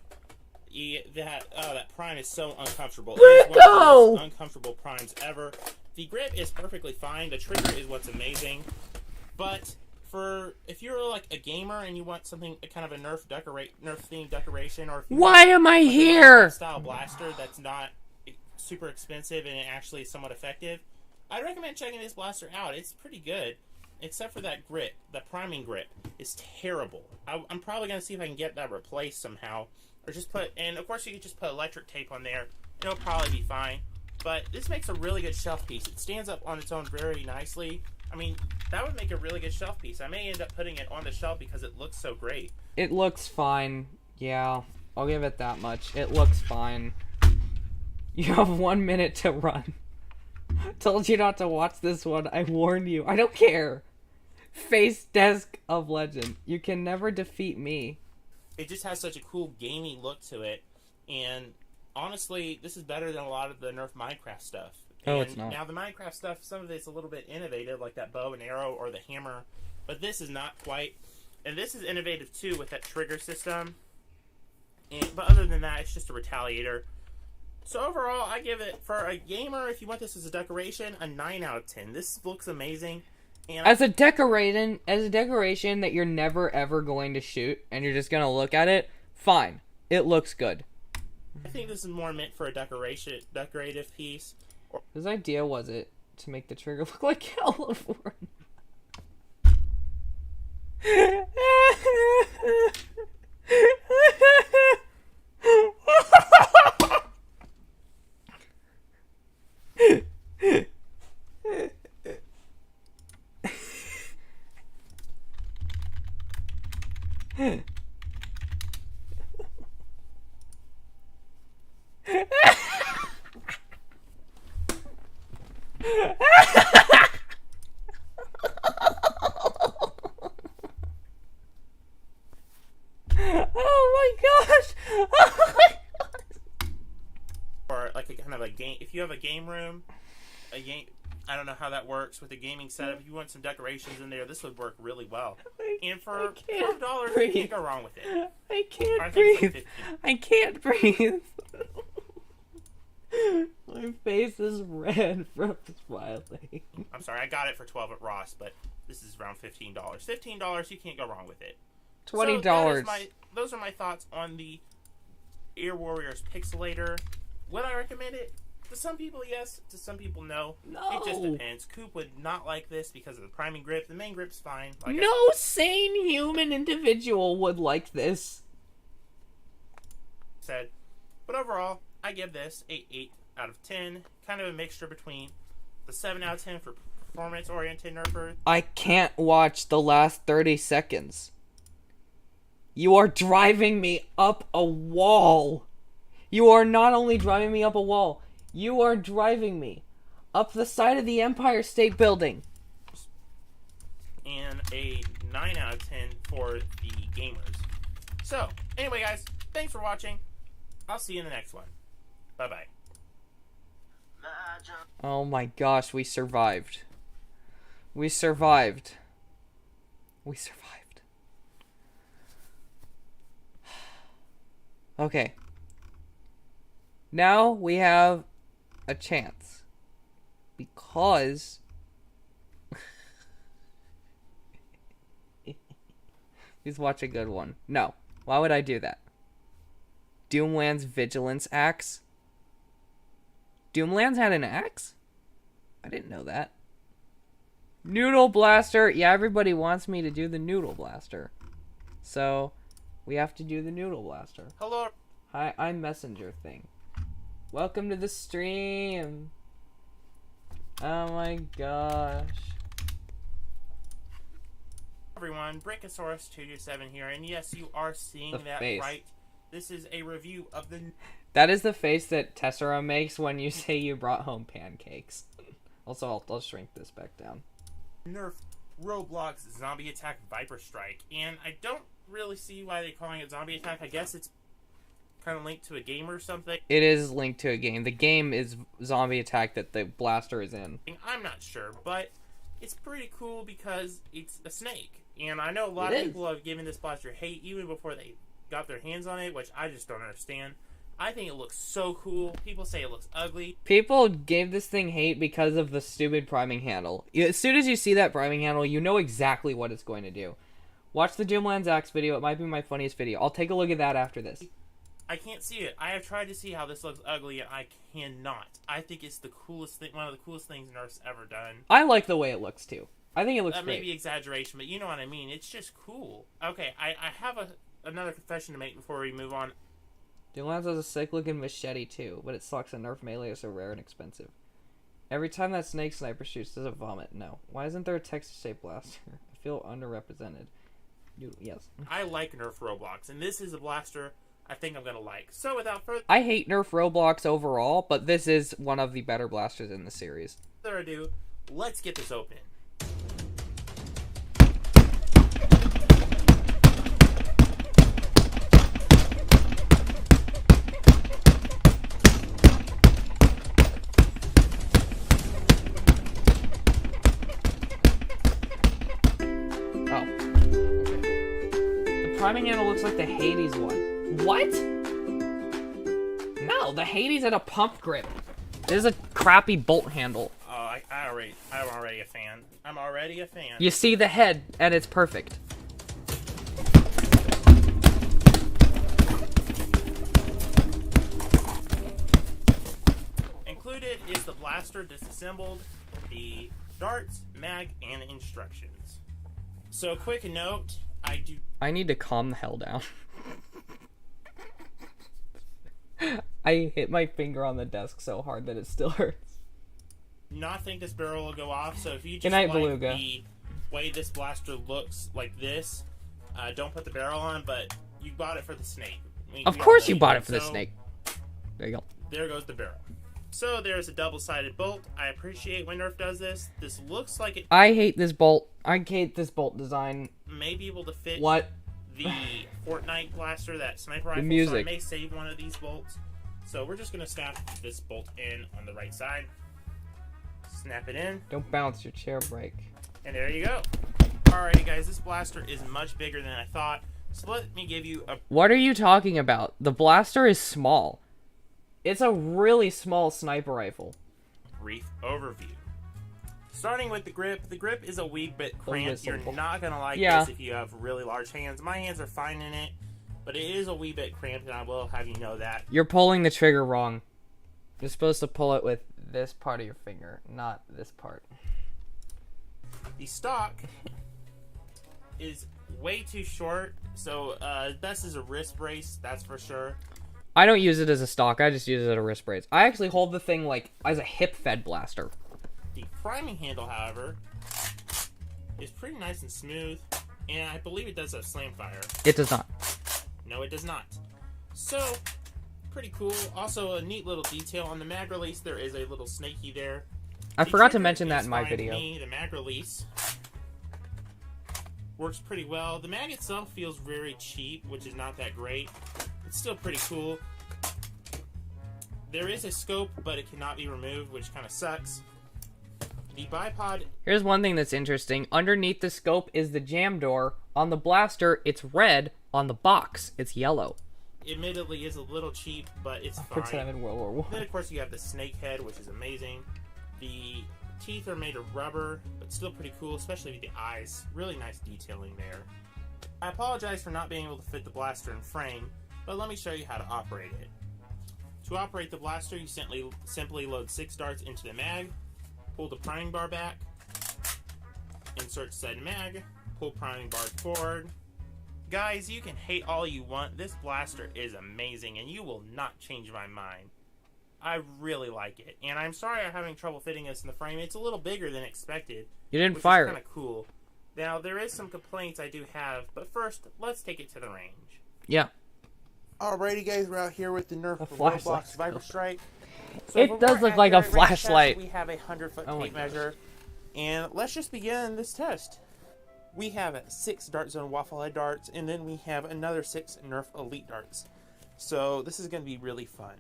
prime is so uncomfortable. It's one of the most uncomfortable primes ever. The grip is perfectly fine. The trigger is what's amazing. But if you're like a gamer and you want something kind of a Nerf themed decoration, or if you Why am I here? style blaster that's not super expensive and actually somewhat effective, I'd recommend checking this blaster out. It's pretty good, except for that grip. The priming grip is terrible. I'm probably going to see if I can get that replaced somehow. Or just put, and of course you could just put electric tape on there. It'll probably be fine. But this makes a really good shelf piece. It stands up on its own very nicely. I mean, that would make a really good shelf piece. I may end up putting it on the shelf because it looks so great. It looks fine. Yeah, I'll give it that much. It looks fine. You have 1 minute to run. Told you not to watch this one. I warned you. I don't care. Face Desk of Legend. You can never defeat me. It just has such a cool gamey look to it. And honestly, this is better than a lot of the Nerf Minecraft stuff. Oh, it's not. Now, the Minecraft stuff, some of it's a little bit innovative, like that bow and arrow or the hammer. But this is not quite. And this is innovative, too, with that trigger system. But other than that, it's just a retaliator. So overall, I give it, for a gamer, if you want this as a decoration, a 9 out of 10. This looks amazing. And As a decoration that you're never ever going to shoot, and you're just gonna look at it, fine. It looks good. I think this is more meant for a decorative piece. Whose idea was it to make the trigger look like California? Oh my gosh! Oh my gosh! Or like a kind of a game. If you have a game room, I don't know how that works with a gaming setup. If you want some decorations in there, this would work really well. And for $12, you can't go wrong with it. I can't I think it's breathe. like I can't breathe. My face is red from smiling. I'm sorry, I got it for $12 at Ross, but this is around $15. $15, you can't go wrong with it. $20. So those are my thoughts on the Air Warriors Pixelator. Would I recommend it? To some people, yes. To some people, no. No. It just depends. Coop would not like this because of the priming grip. The main grip's fine. Like No sane human individual would like this. I said. But overall, I give this a 8 out of 10. Kind of a mixture between the 7 out of 10 for performance-oriented nerfer. I can't watch the last 30 seconds. You are driving me up a wall. You are not only driving me up a wall, you are driving me up the side of the Empire State Building. And a 9 out of 10 for the gamers. So, anyway, guys, thanks for watching. I'll see you in the next one. Bye-bye. Oh my gosh, we survived. We survived. We survived. Okay. Now we have a chance. Because... Please watch a good one. No. Why would I do that? Doomland's Vigilance Axe? Doomland's had an axe? I didn't know that. Noodle Blaster. Yeah, everybody wants me to do the Noodle Blaster. So, we have to do the Noodle Blaster. Hello. Hi, I'm Messenger thing. Welcome to the stream. Oh my gosh. Everyone, Brachiosaurus227 here, and yes, you are seeing The that face. right. This is a review of the That is the face that Tessera makes when you say you brought home pancakes. Also, I'll shrink this back down. Nerf Roblox Zombie Attack Viper Strike, and I don't really see why they're calling it Zombie Attack. I guess it's kind of linked to a game or something. It is linked to a game. The game is Zombie Attack that the blaster is in. I'm not sure, but it's pretty cool because it's a snake. And I know a lot It of is. people have given this blaster hate even before they got their hands on it, which I just don't understand. I think it looks so cool. People say it looks ugly. People gave this thing hate because of the stupid priming handle. As soon as you see that priming handle, you know exactly what it's going to do. Watch the Doomland's Axe video. It might be my funniest video. I'll take a look at that after this. I can't see it. I have tried to see how this looks ugly, and I cannot. I think it's the coolest thing, one of the coolest things Nerf's ever done. I like the way it looks too. I think it looks That great. may be exaggeration, but you know what I mean. It's just cool. Okay, I have another confession to make before we move on. The Lance has a sick-looking machete too, but it sucks that Nerf melee is so rare and expensive. Every time that snake sniper shoots, does it vomit? No. Why isn't there a Texas-shaped blaster? I feel underrepresented. Yes. I like Nerf Roblox, and this is a blaster I think I'm gonna like. So without I hate Nerf Roblox overall, but this is one of the better blasters in the series. further ado, let's get this open. Oh. The priming handle looks like the Hades one. What? No, the Hades had a pump grip. This is a crappy bolt handle. Oh, I'm already a fan. I'm already a fan. You see the head, and it's perfect. Included is the blaster disassembled, the darts, mag, and instructions. So, quick note, I need to calm the hell down. I hit my finger on the desk so hard that it still hurts. not think this barrel will go off, so if you just Good night, like Beluga. the way this blaster looks like this, don't put the barrel on, but you bought it for the snake. Of course you bought it for the snake. There you go. There goes the barrel. So there's a double-sided bolt. I appreciate when Nerf does this. This looks like it I hate this bolt. I hate this bolt design. may be able to fit What? the Fortnite blaster, that sniper rifle, so I music. may save one of these bolts. So we're just going to snap this bolt in on the right side. Snap it in, Don't bounce, your chair break. and there you go. Alrighty guys, this blaster is much bigger than I thought, so let me give you a What are you talking about? The blaster is small. It's a really small sniper rifle. brief overview. Starting with the grip is a wee bit cramped. You're not going to like this if you have really large hands. My hands are fine in it, but it is a wee bit cramped, and I will have you know that. You're pulling the trigger wrong. You're supposed to pull it with this part of your finger, not this part. The stock is way too short, so best is a wrist brace, that's for sure. I don't use it as a stock, I just use it as a wrist brace. I actually hold the thing like as a hip-fed blaster. The priming handle, however, is pretty nice and smooth, and I believe it does have slam fire. It does not. No, it does not. So, pretty cool. Also, a neat little detail on the mag release. There is a little snaky there. I The forgot to trigger mention that is in my fine to video. me. The mag release works pretty well. The mag itself feels very cheap, which is not that great. It's still pretty cool. There is a scope, but it cannot be removed, which kind of sucks. The bipod, Here's one thing that's interesting. Underneath the scope is the jam door. On the blaster, it's red. On the box, it's yellow. admittedly, is a little cheap, but it's Pretend I'm fine. in World War Then, I. of course, you have the snake head, which is amazing. The teeth are made of rubber, but still pretty cool, especially with the eyes. Really nice detailing there. I apologize for not being able to fit the blaster in frame, but let me show you how to operate it. To operate the blaster, you simply load 6 darts into the mag, pull the priming bar back, insert said mag, pull priming bar forward. Guys, you can hate all you want. This blaster is amazing, and you will not change my mind. I really like it, and I'm sorry I'm having trouble fitting this in the frame. It's a little bigger than expected. You didn't which fire is it. kind of cool. Now, there is some complaints I do have, but first, let's take it to the range. Yeah. Alrighty, guys, we're out here with the Nerf flashlight. Roblox Viper Strike. It for does more look like a accurate range test, flashlight. We have a 100-foot Oh my tape gosh. measure, and let's just begin this test. We have 6 Dart Zone Waffle Head darts, and then we have another 6 Nerf Elite darts. So this is going to be really fun.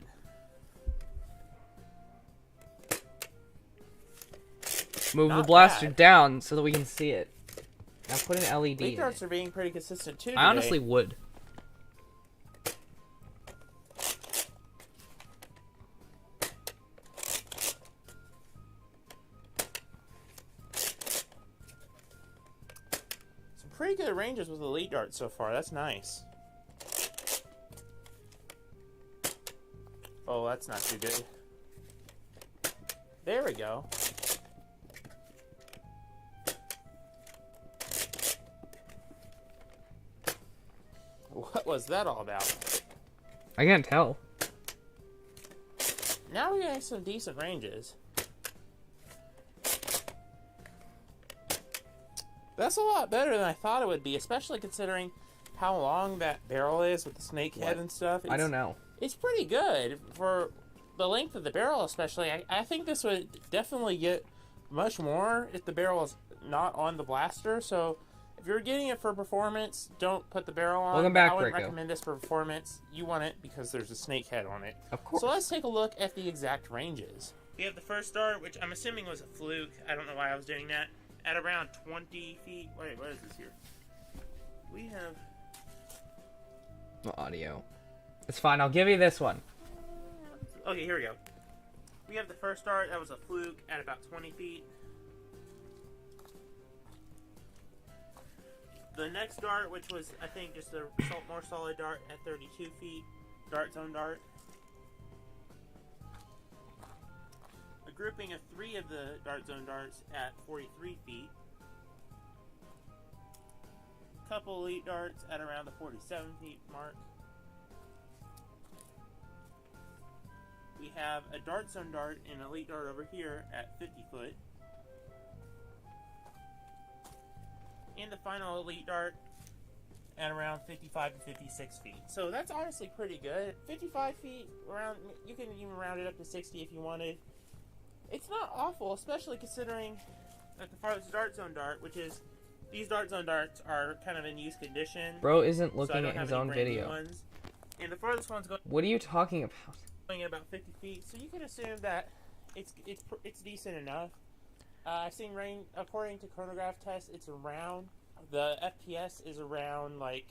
Move the Not blaster bad. down so that we can see it. Now put an LED Elite in darts it. are being pretty consistent too. I honestly would. Some pretty good ranges with Elite darts so far. That's nice. Oh, that's not too good. There we go. What was that all about? I can't tell. Now we're getting some decent ranges. That's a lot better than I thought it would be, especially considering how long that barrel is with the snake head and stuff. I don't know. It's pretty good for the length of the barrel, especially. I think this would definitely get much more if the barrel is not on the blaster. So if you're getting it for performance, don't put the barrel on. Welcome back, I would Rico. recommend this for performance. You want it because there's a snake head on it. Of course. So let's take a look at the exact ranges. We have the first dart, which I'm assuming was a fluke. I don't know why I was doing that. At around 20 feet. Wait, what is this here? We have... No audio. It's fine. I'll give you this one. Okay, here we go. We have the first dart. That was a fluke at about 20 feet. The next dart, which was, I think, just a more solid dart at 32 feet. Dart zone dart. A grouping of 3 of the dart zone darts at 43 feet. A couple elite darts at around the 47 feet mark. We have a dart zone dart and elite dart over here at 50 foot. And the final elite dart at around 55 to 56 feet. So that's honestly pretty good. 55 feet, around, you can even round it up to 60 if you wanted. It's not awful, especially considering that the farthest dart zone dart, which is, these dart zone darts are kind of in use condition. Bro isn't so I looking don't at have his any own brand new video. ones. And the farthest one's What are you talking about? going at about 50 feet, so you can assume that it's decent enough. I've seen rain, according to chronograph tests, it's around, the FPS is around, like,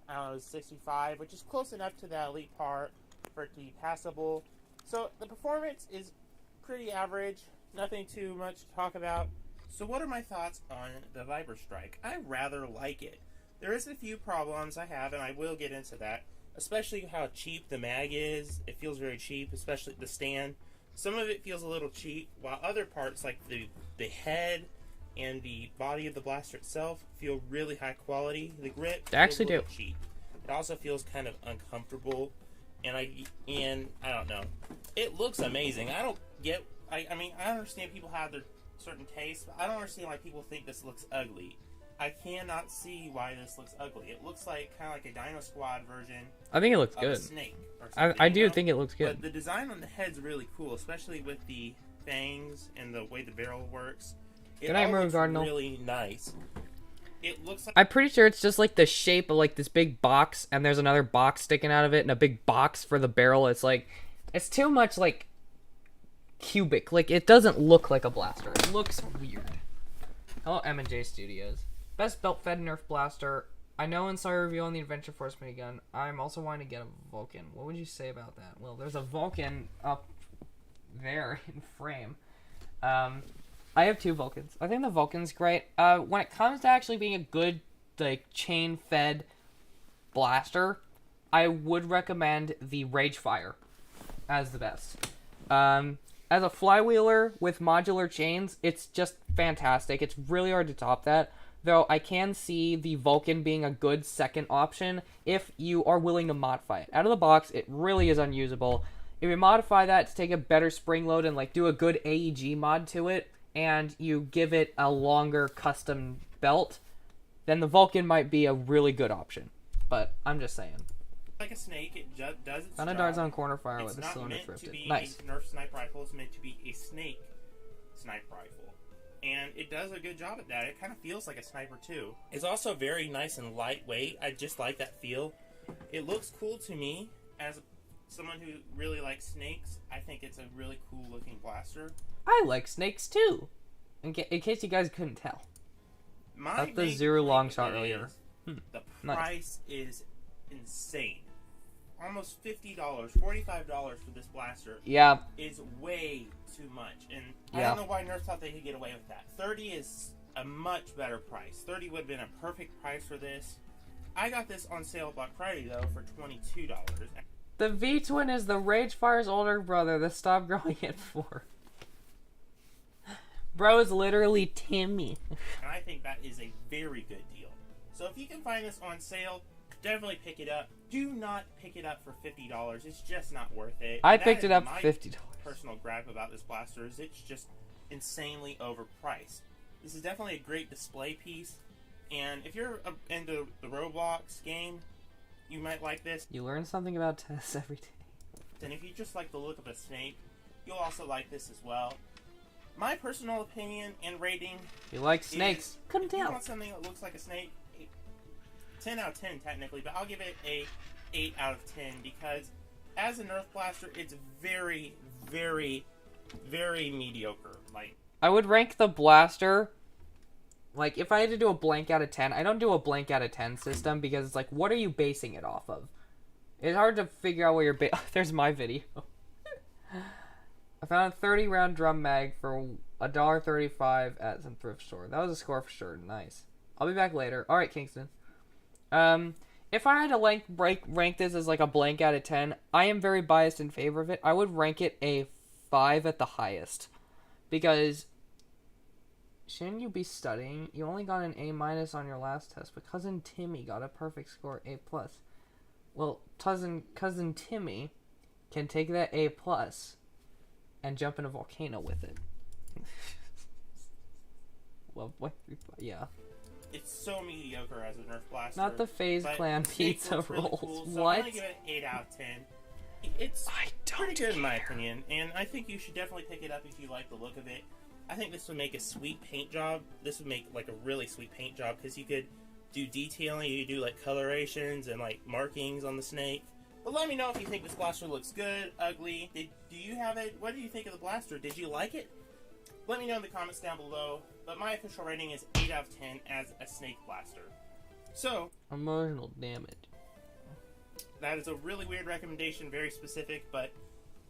I don't know, 65, which is close enough to that elite part for it to be passable. So the performance is pretty average, nothing too much to talk about. So what are my thoughts on the Viper Strike? I rather like it. There is a few problems I have, and I will get into that. Especially how cheap the mag is. It feels very cheap, especially the stand. Some of it feels a little cheap, while other parts like the head and the body of the blaster itself feel really high quality. The grip They actually feels a do. little cheap. It also feels kind of uncomfortable, and I don't know. It looks amazing. I mean, I understand people have their certain tastes, but I don't understand why people think this looks ugly. I cannot see why this looks ugly. It looks like kind of like a Dino Squad version. I think it looks of good. A snake or something, I do you know? think it looks good. But the design on the head's really cool, especially with the fangs and the way the barrel works. Good night, Maroon Cardinal. Really nice. It looks like I'm pretty sure it's just like the shape of like this big box, and there's another box sticking out of it, and a big box for the barrel. It's like, it's too much like cubic. Like it doesn't look like a blaster. It looks weird. Hello, M&J Studios. Best belt fed Nerf blaster. I know in Star Review on the Adventure Force minigun. I'm also wanting to get a Vulcan. What would you say about that? Well, there's a Vulcan up there in frame. I have 2 Vulcans. I think the Vulcan's great. When it comes to actually being a good, like, chain-fed blaster, I would recommend the Ragefire as the best. As a flywheeler with modular chains, it's just fantastic. It's really hard to top that. Though I can see the Vulcan being a good second option if you are willing to modify it. Out of the box, it really is unusable. If you modify that to take a better spring load and like do a good AEG mod to it, and you give it a longer custom belt, then the Vulcan might be a really good option. But I'm just saying. a snake. It does its Found a job. dart zone corner fire It's with a not cylinder meant to thrifted. be Nice. a Nerf sniper rifle. It's meant to be a snake sniper rifle. And it does a good job at that. It kind of feels like a sniper too. It's also very nice and lightweight. I just like that feel. It looks cool to me as someone who really likes snakes. I think it's a really cool looking blaster. I like snakes too. In case you guys couldn't tell. That's the main zero point long with shot it earlier. is The Nice. price is insane. Almost $50, $45 for this blaster Yeah. is way too much. And I Yeah. don't know why Nerf thought they could get away with that. $30 is a much better price. $30 would have been a perfect price for this. I got this on sale Black Friday though for $22. The V-twin is the Ragefire's older brother that stopped growing at 4. Bro is literally Timmy. And I think that is a very good deal. So if you can find this on sale, definitely pick it up. Do not pick it up for $50. It's just not worth it. I picked it up for $50. Personal gripe about this blaster is it's just insanely overpriced. This is definitely a great display piece. And if you're into the Roblox game, you might like this. You learn something about Tess every day. And if you just like the look of a snake, you'll also like this as well. My personal opinion and rating. You like snakes? Couldn't tell. tell. You want something that looks like a snake? 10 out of 10 technically, but I'll give it a 8 out of 10 because as a Nerf blaster, it's very, very, very mediocre. Like, I would rank the blaster. Like, if I had to do a blank out of 10, I don't do a blank out of 10 system because it's like, what are you basing it off of? It's hard to figure out what you're There's my video. I found a 30-round drum mag for $1.35 at some thrift store. That was a score for sure. Nice. I'll be back later. All right, Kingston. If I had to rank this as like a blank out of 10, I am very biased in favor of it. I would rank it a 5 at the highest because shouldn't you be studying? You only got an A- on your last test, but cousin Timmy got a perfect score, A+. Well, cousin Timmy can take that A+ and jump in a volcano with it. Well, yeah. it's so mediocre as a Nerf blaster. Not the FaZe Clan pizza really rolls. cool, so What? I'm gonna give it an 8 out of 10. It's pretty good in my opinion, and I think you should definitely pick it up if you like the look of it. I think this would make a sweet paint job. This would make like a really sweet paint job because you could do detailing, you could do like colorations and like markings on the snake. But let me know if you think this blaster looks good, ugly. Do you have it? What do you think of the blaster? Did you like it? Let me know in the comments down below. But my official rating is 8 out of 10 as a snake blaster. So, emotional damage. That is a really weird recommendation, very specific,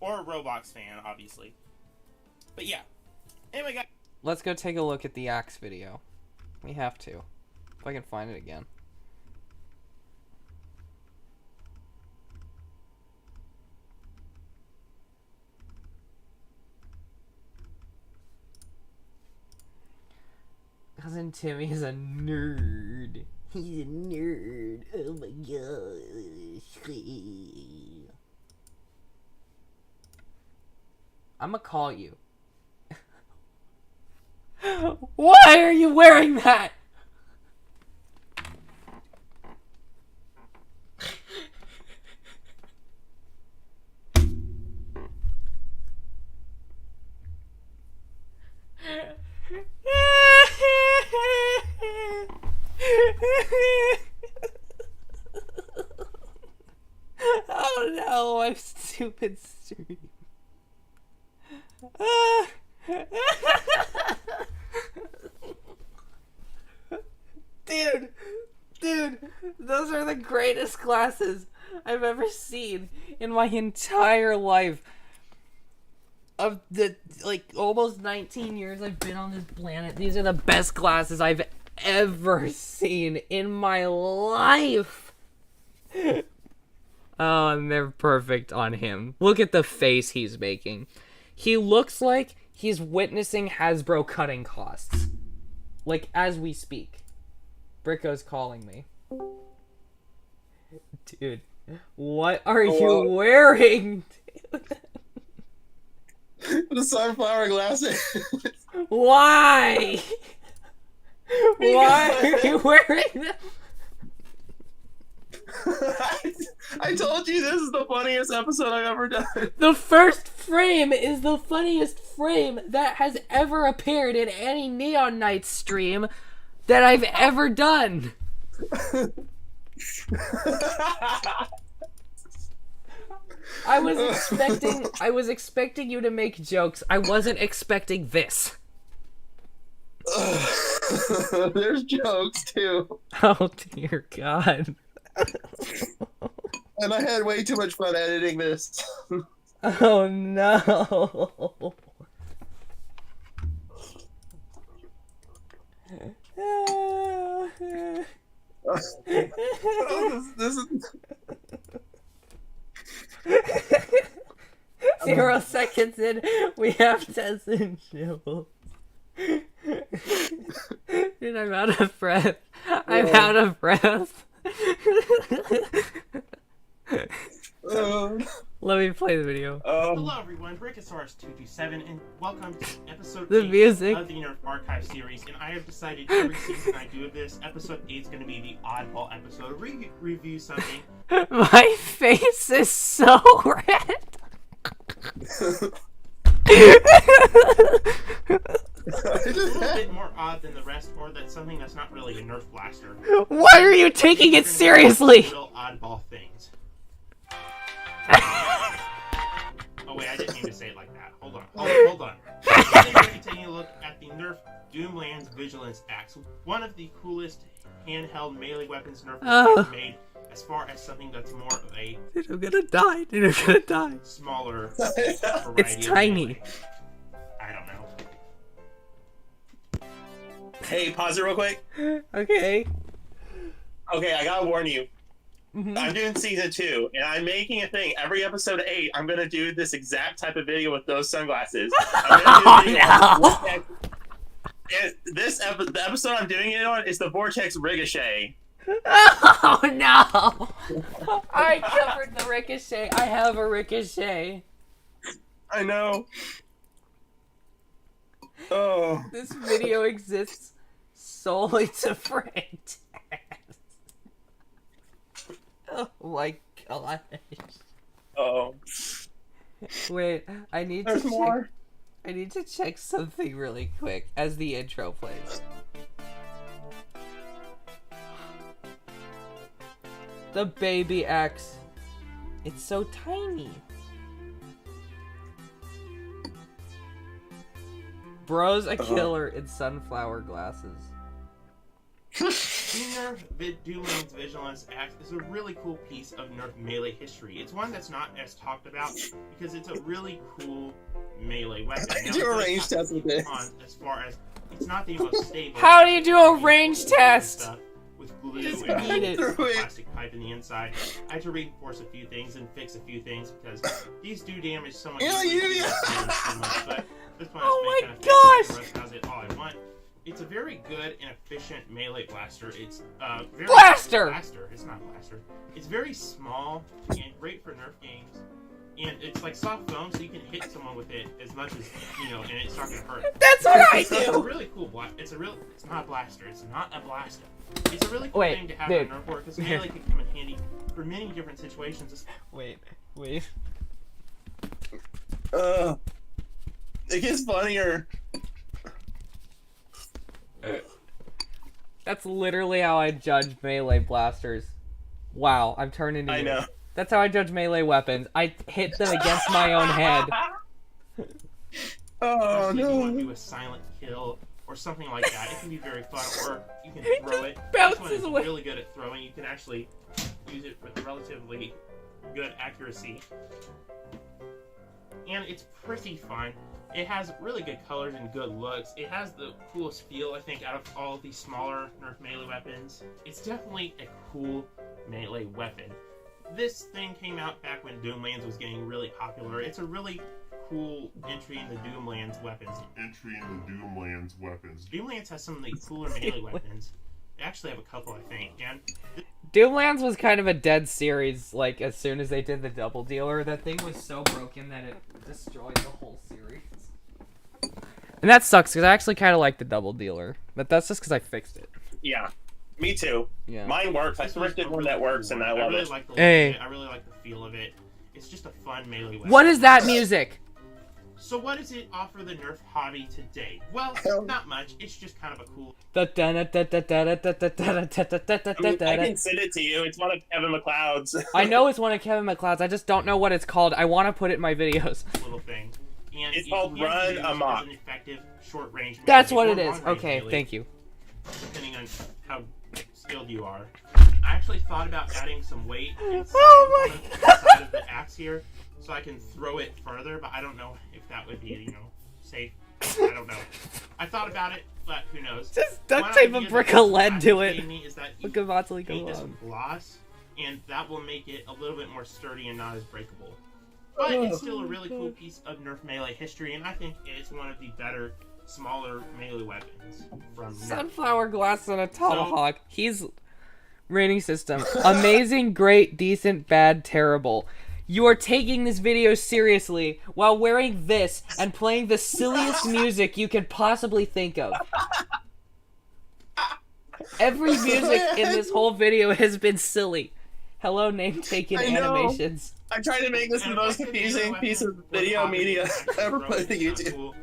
or a Roblox fan, obviously. But yeah. Anyway, guys. Let's go take a look at the Axe video. We have to. If I can find it again. Cousin Timmy is a nerd. He's a nerd. Oh my gosh. I'ma call you. Why are you wearing that? Oh no, I'm stupid stream. Dude, those are the greatest glasses I've ever seen in my entire life. Of the, like, almost 19 years I've been on this planet, these are the best glasses I've ever seen in my life. Oh, and they're perfect on him. Look at the face he's making. He looks like he's witnessing Hasbro cutting costs. Like, as we speak. Bricko's calling me. Dude, what are you wearing? The sunflower glasses. Why? Why are you wearing them? I told you this is the funniest episode I've ever done. The first frame is the funniest frame that has ever appeared in any Neon Knights stream that I've ever done. I was expecting you to make jokes. I wasn't expecting this. There's jokes too. Oh dear God. And I had way too much fun editing this. Oh no. This is 0 seconds in, we have Tess and Jules. Dude, I'm out of breath. I'm out of breath. Let me play the video. Hello everyone, Brachiosaurus227, and welcome to episode 8 of the Nerf Archive series. And I have decided every season I do this, episode 8 is going to be the oddball episode. Review something. My face is so red. It's a little bit more odd than the rest, or that's something that's not really a Nerf blaster. Why are you taking it seriously? Little oddball things. Oh wait, I didn't mean to say it like that. Hold on. Today we're taking a look at the Nerf Doomland's Vigilance Axe, one of the coolest handheld melee weapons Nerf has made, as far as something that's more of a... Dude, I'm gonna die. Smaller It's variety tiny. Of melee. I don't know. Hey, pause it real quick. Okay. Okay, I gotta warn you. Mm-hmm. I'm doing season 2, and I'm making a thing. Every episode 8, I'm gonna do this exact type of video with those sunglasses. I'm gonna do a video and the episode I'm doing it on is the Vortex Ricochet. Oh no! I covered the ricochet. I have a ricochet. I know. Oh. This video exists solely to prank. Oh my gosh. Oh. Wait, I need There's to more. I need to check something really quick as the intro plays. The baby axe. It's so tiny. Bro's a killer in sunflower glasses. The Nerf Doomland's Vigilance Axe is a really cool piece of Nerf melee history. It's one that's not as talked about because it's a really cool melee weapon. I do a range test with it. As far as it's not the most stable. How do you do a range test? With glue Just and eat it. a plastic pipe in the inside. I had to reinforce a few things and fix a few things because these do damage so much. Yeah, But this one Oh kind my of gosh! The rest has it all I want. It's a very good and efficient melee blaster. It's very Blaster! It's not blaster. It's very small and great for Nerf games. And it's like soft foam, so you can hit someone with it as much as and it's not gonna hurt. That's what I It's a do! really cool It's not a blaster. It's not a blaster. It's a really cool Wait, thing to have dude. in Nerf war because melee can come in handy for many different situations. Wait. It gets funnier. That's literally how I judge melee blasters. Wow, I'm turning to you. I know. That's how I judge melee weapons. I hit them against my own head. Oh Especially if you want to no. do a silent kill or something like that. It can be very fun, or you can throw it. bounces This one is away. really good at throwing. You can actually use it with relatively good accuracy. And it's pretty fun. It has really good colors and good looks. It has the coolest feel, I think, out of all of these smaller Nerf melee weapons. It's definitely a cool melee weapon. This thing came out back when Doomlands was getting really popular. It's a really cool entry in the Doomlands weapons. Doomlands has some of the cooler melee weapons. They actually have a couple, I think. And Doomlands was kind of a dead series, like, as soon as they did the double dealer. That thing was so broken that it destroyed the whole series. And that sucks, because I actually kind of like the double dealer. But that's just because I fixed it. Yeah. Me too. Yeah. Mine works. I thrifted one that works, and I love really it. like the look Hey. of it. I really like the feel of it. It's just a fun melee weapon. What is that music? So what does it offer the Nerf hobby today? Well, not much. It's just kind of a cool... I can send it to you. It's one of Kevin McLeod's. I know it's one of Kevin McLeod's. I just don't know what it's called. I want to put it in my videos. little thing. And It's it called can be Run used Amok. as an effective short-range melee That's what or it is. long-range Okay, melee, thank you. depending on how skilled you are. I actually thought about adding some weight inside, Oh my inside of the axe here, so I can throw it further, but I don't know if that would be, safe. I don't know. I thought about it, but who knows. Just duct One tape a idea brick that of lead Matt to gave it. me is that you Look at Vasily paint go this on. with gloss, and that will make it a little bit more sturdy and not as breakable. But it's still a really cool piece of Nerf melee history, and I think it's one of the better, smaller melee weapons from Nerf. Sunflower glass and a tomahawk. He's rating system. Amazing, great, decent, bad, terrible. You are taking this video seriously while wearing this and playing the silliest music you could possibly think of. Every music in this whole video has been silly. Hello, name taken animations. I tried to make this the most confusing piece of video media ever put to YouTube.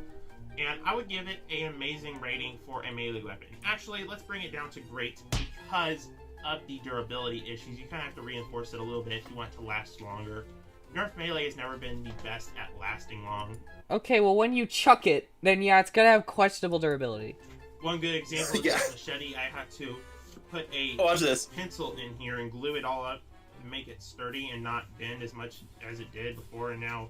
And I would give it an amazing rating for a melee weapon. Actually, let's bring it down to great because of the durability issues. You kind of have to reinforce it a little bit if you want it to last longer. Nerf melee has never been the best at lasting long. Okay, well when you chuck it, then yeah, it's gonna have questionable durability. One good example is this machete. I had to put a pencil in here and glue it all up and make it sturdy and not bend as much as it did before, and now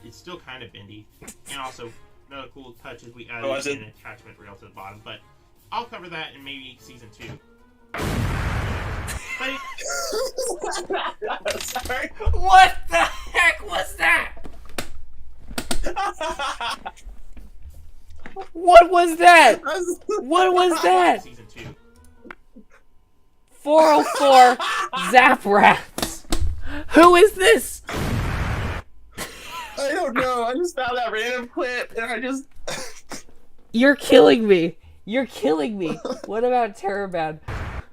it's still kind of bendy. And also, another cool touch is we added an attachment rail to the bottom, but I'll cover that in maybe season 2. Sorry. What the heck was that? What was that? What was that? Season 2. 404 Zap Rats. Who is this? I don't know. I just found that random clip and I just. You're killing me. You're killing me. What about Terabad?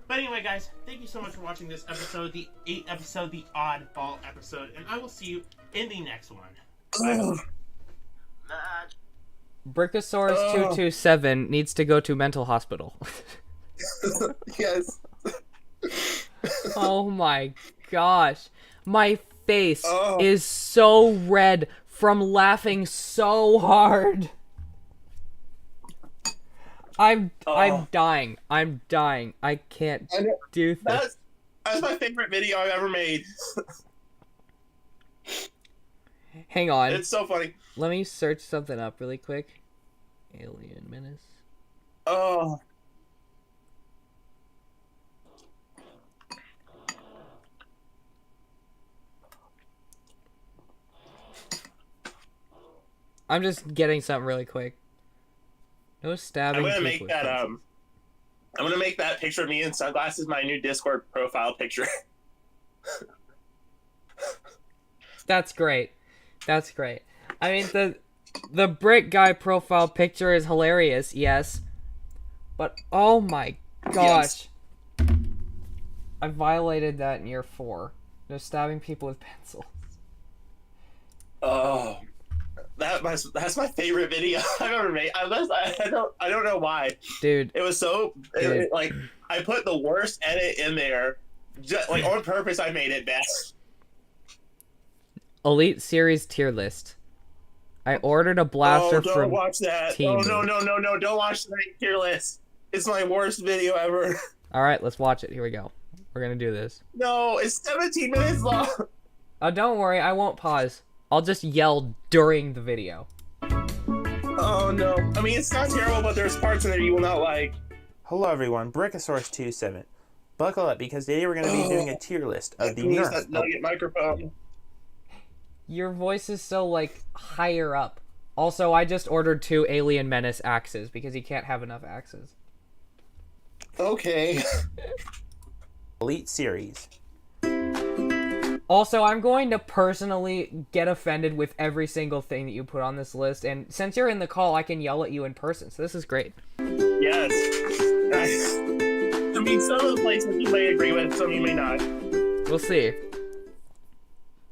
But anyway, guys, thank you so much for watching this episode, the 8th episode, the oddball episode, and I will see you in the next one. Bye. Brickosaurus 227 needs to go to mental hospital. Yes. Oh my gosh. My face is so red from laughing so hard. I'm dying. I'm dying. I can't do this. That's my favorite video I've ever made. Hang on. It's so funny. Let me search something up really quick. Alien Menace. Oh. I'm just getting something really quick. No stabbing. I'm gonna make that I'm gonna make that picture of me in sunglasses my new Discord profile picture. That's great. That's great. I mean the brick guy profile picture is hilarious, yes. But oh my gosh. Yes. I violated that in year 4. No stabbing people with pencils. Oh. That's my favorite video I've ever made. I don't know why, dude. It was so like I put the worst edit in there, just like on purpose. I made it best. Elite Series tier list. I ordered a blaster from. Don't watch that. Team. Oh no! Don't watch the tier list. It's my worst video ever. All right, let's watch it. Here we go. We're gonna do this. No, it's 17 minutes long. Don't worry, I won't pause. I'll just yell during the video. Oh no. I mean, it's not terrible, but there's parts in there you will not like. Hello everyone, Brickosaurus 27. Buckle up because today we're going to be doing a tier list of the Nerf. That nugget microphone. Your voice is so, like, higher up. Also, I just ordered 2 Alien Menace axes because you can't have enough axes. Okay. Elite Series. Also, I'm going to personally get offended with every single thing that you put on this list, and since you're in the call, I can yell at you in person, so this is great. Yes. Nice. I mean, some of the places you may agree with, some you may not. We'll see.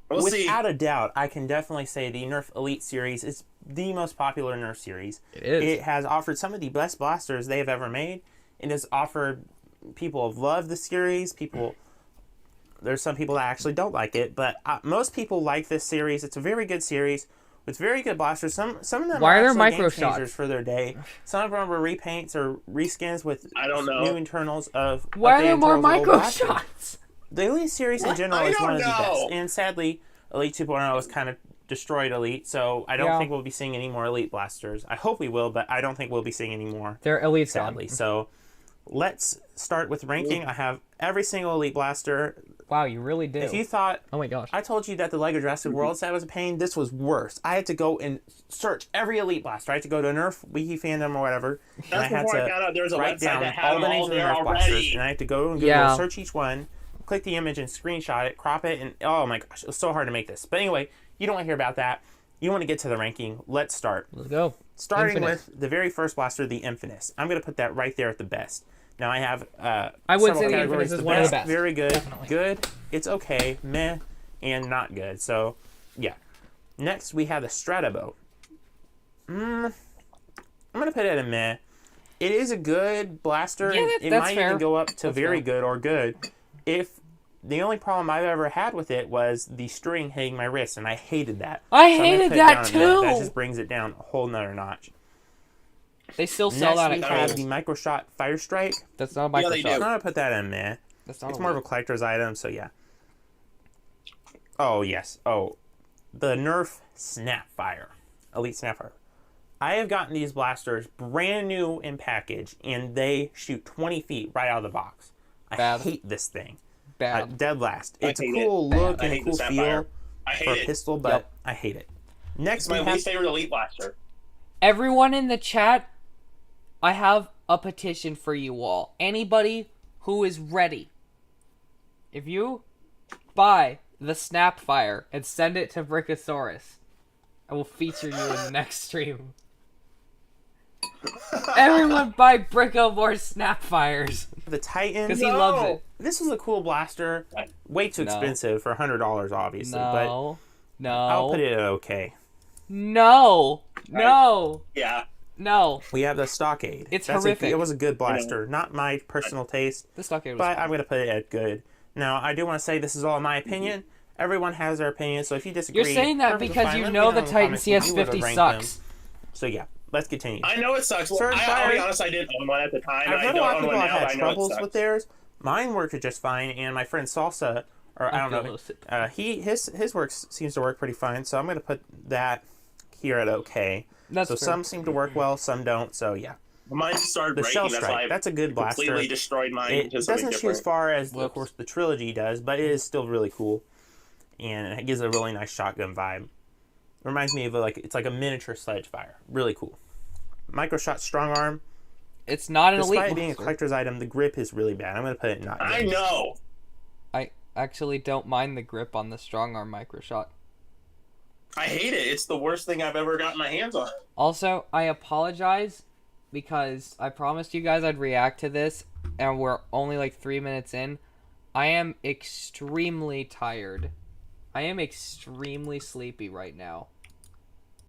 Without a doubt, I can definitely say the Nerf Elite Series is the most popular Nerf series. It is. It has offered some of the best blasters they have ever made. It has offered... People have loved the series. There's some people that actually don't like it, but most people like this series. It's a very good series with very good blasters. Some of them Why are there actually micro game changers shots for their day. Some of them are repaints or reskins with new internals of. Why are there more micro shots? The Elite series in general is one of the best, and sadly, Elite 2.0 has kind of destroyed Elite, so I don't think we'll be seeing any more Elite blasters. I hope we will, but I don't think we'll be seeing any more. They're Elite, sadly. So let's start with ranking. I have every single Elite blaster Wow, you really do. If you thought, oh my gosh, I told you that the Lego Jurassic World set was a pain, this was worse. I had to go and search every Elite Blaster. I had to go to Nerf Wiki fandom or whatever. That's and I had before I to found out there was a write website down that had all them the all names of the there Nerf blasters, already. and I had to go and Google, search each one, click the image and screenshot it, crop it, and oh my gosh, it was so hard to make this. But anyway, you don't want to hear about that. You want to get to the ranking. Let's start. let's go. Starting Infinite. with the very first blaster, the Infinite. I'm going to put that right there at the best. Now I have I would several say the categories. Infinite is one of the best. Very good, Definitely. good, it's okay, meh, and not good. So, yeah. Next, we have the Stratobow. I'm going to put it at a meh. It is a good blaster. Yeah, It that's might fair. even go up to That's very fair. good or good. If the only problem I've ever had with it was the string hitting my wrist, and I hated that. I So I'm gonna hated put it that down a meh. That too. just brings it down a whole nother notch. They still sell Next, that we at have Kohl's. the Microshot Fire Strike. That's not a Yeah, they Microsoft. I'm gonna put that in meh. That's not It's a more of a Elite. collector's item, so yeah. Oh yes. Oh, the Nerf Snapfire, Elite Snapfire. I have gotten these blasters brand new in package, and they shoot 20 feet right out of the box. I Bad. hate this thing. Bad. Dead last. I It's a hate cool it. look I and a hate the cool Sapphire. feel I for a hate it. pistol, but Yep. I hate it. Next, It's my we have least favorite Elite Blaster. Everyone in the chat, I have a petition for you all. Anybody who is ready, if you buy the Snapfire and send it to Brickosaurus, I will feature you in the next stream. Everyone buy Bricko more Snapfires the Titan. because he loves it. This is a cool blaster. Way too No. expensive for $100, obviously, but No, I'll put no, it at okay. no, no, Yeah. no. We have the Stockade. It's That's horrific. It was a good blaster. Not my personal taste, The Stockade was but fun. I'm going to put it at good. Now, I do want to say this is all my opinion. Everyone has their opinion, so if you disagree... You're saying that perfectly because fine. you Let me know the in Titan comments if you would've CS50 ranked sucks. them. So yeah, let's continue. I know it sucks. Well, Certified- I'll be honest, I didn't own one at the time. I've I heard a don't lot of own people one have now, but had I know it troubles sucks. with theirs. Mine worked just fine, and my friend Salsa, or I don't feel know, those sip. his work seems to work pretty fine. So I'm going to put that here at okay. That's So fair. some seem to work well, some don't. So yeah, Mine started the breaking. Shell That's Strike. why That's a good blaster. completely destroyed mine It to something doesn't shoot as different. far as, of Whoops. course, the trilogy does, but it is still really cool, and it gives a really nice shotgun vibe. Reminds me of it's like a miniature sledge fire. Really cool. Microshot Strong Arm. It's not an Despite elite being a monster. collector's item, the grip is really bad. I'm going to put it not good. I know. I actually don't mind the grip on the strong arm Microshot. I hate it. It's the worst thing I've ever gotten my hands on. Also, I apologize because I promised you guys I'd react to this, and we're only like 3 minutes in. I am extremely tired. I am extremely sleepy right now.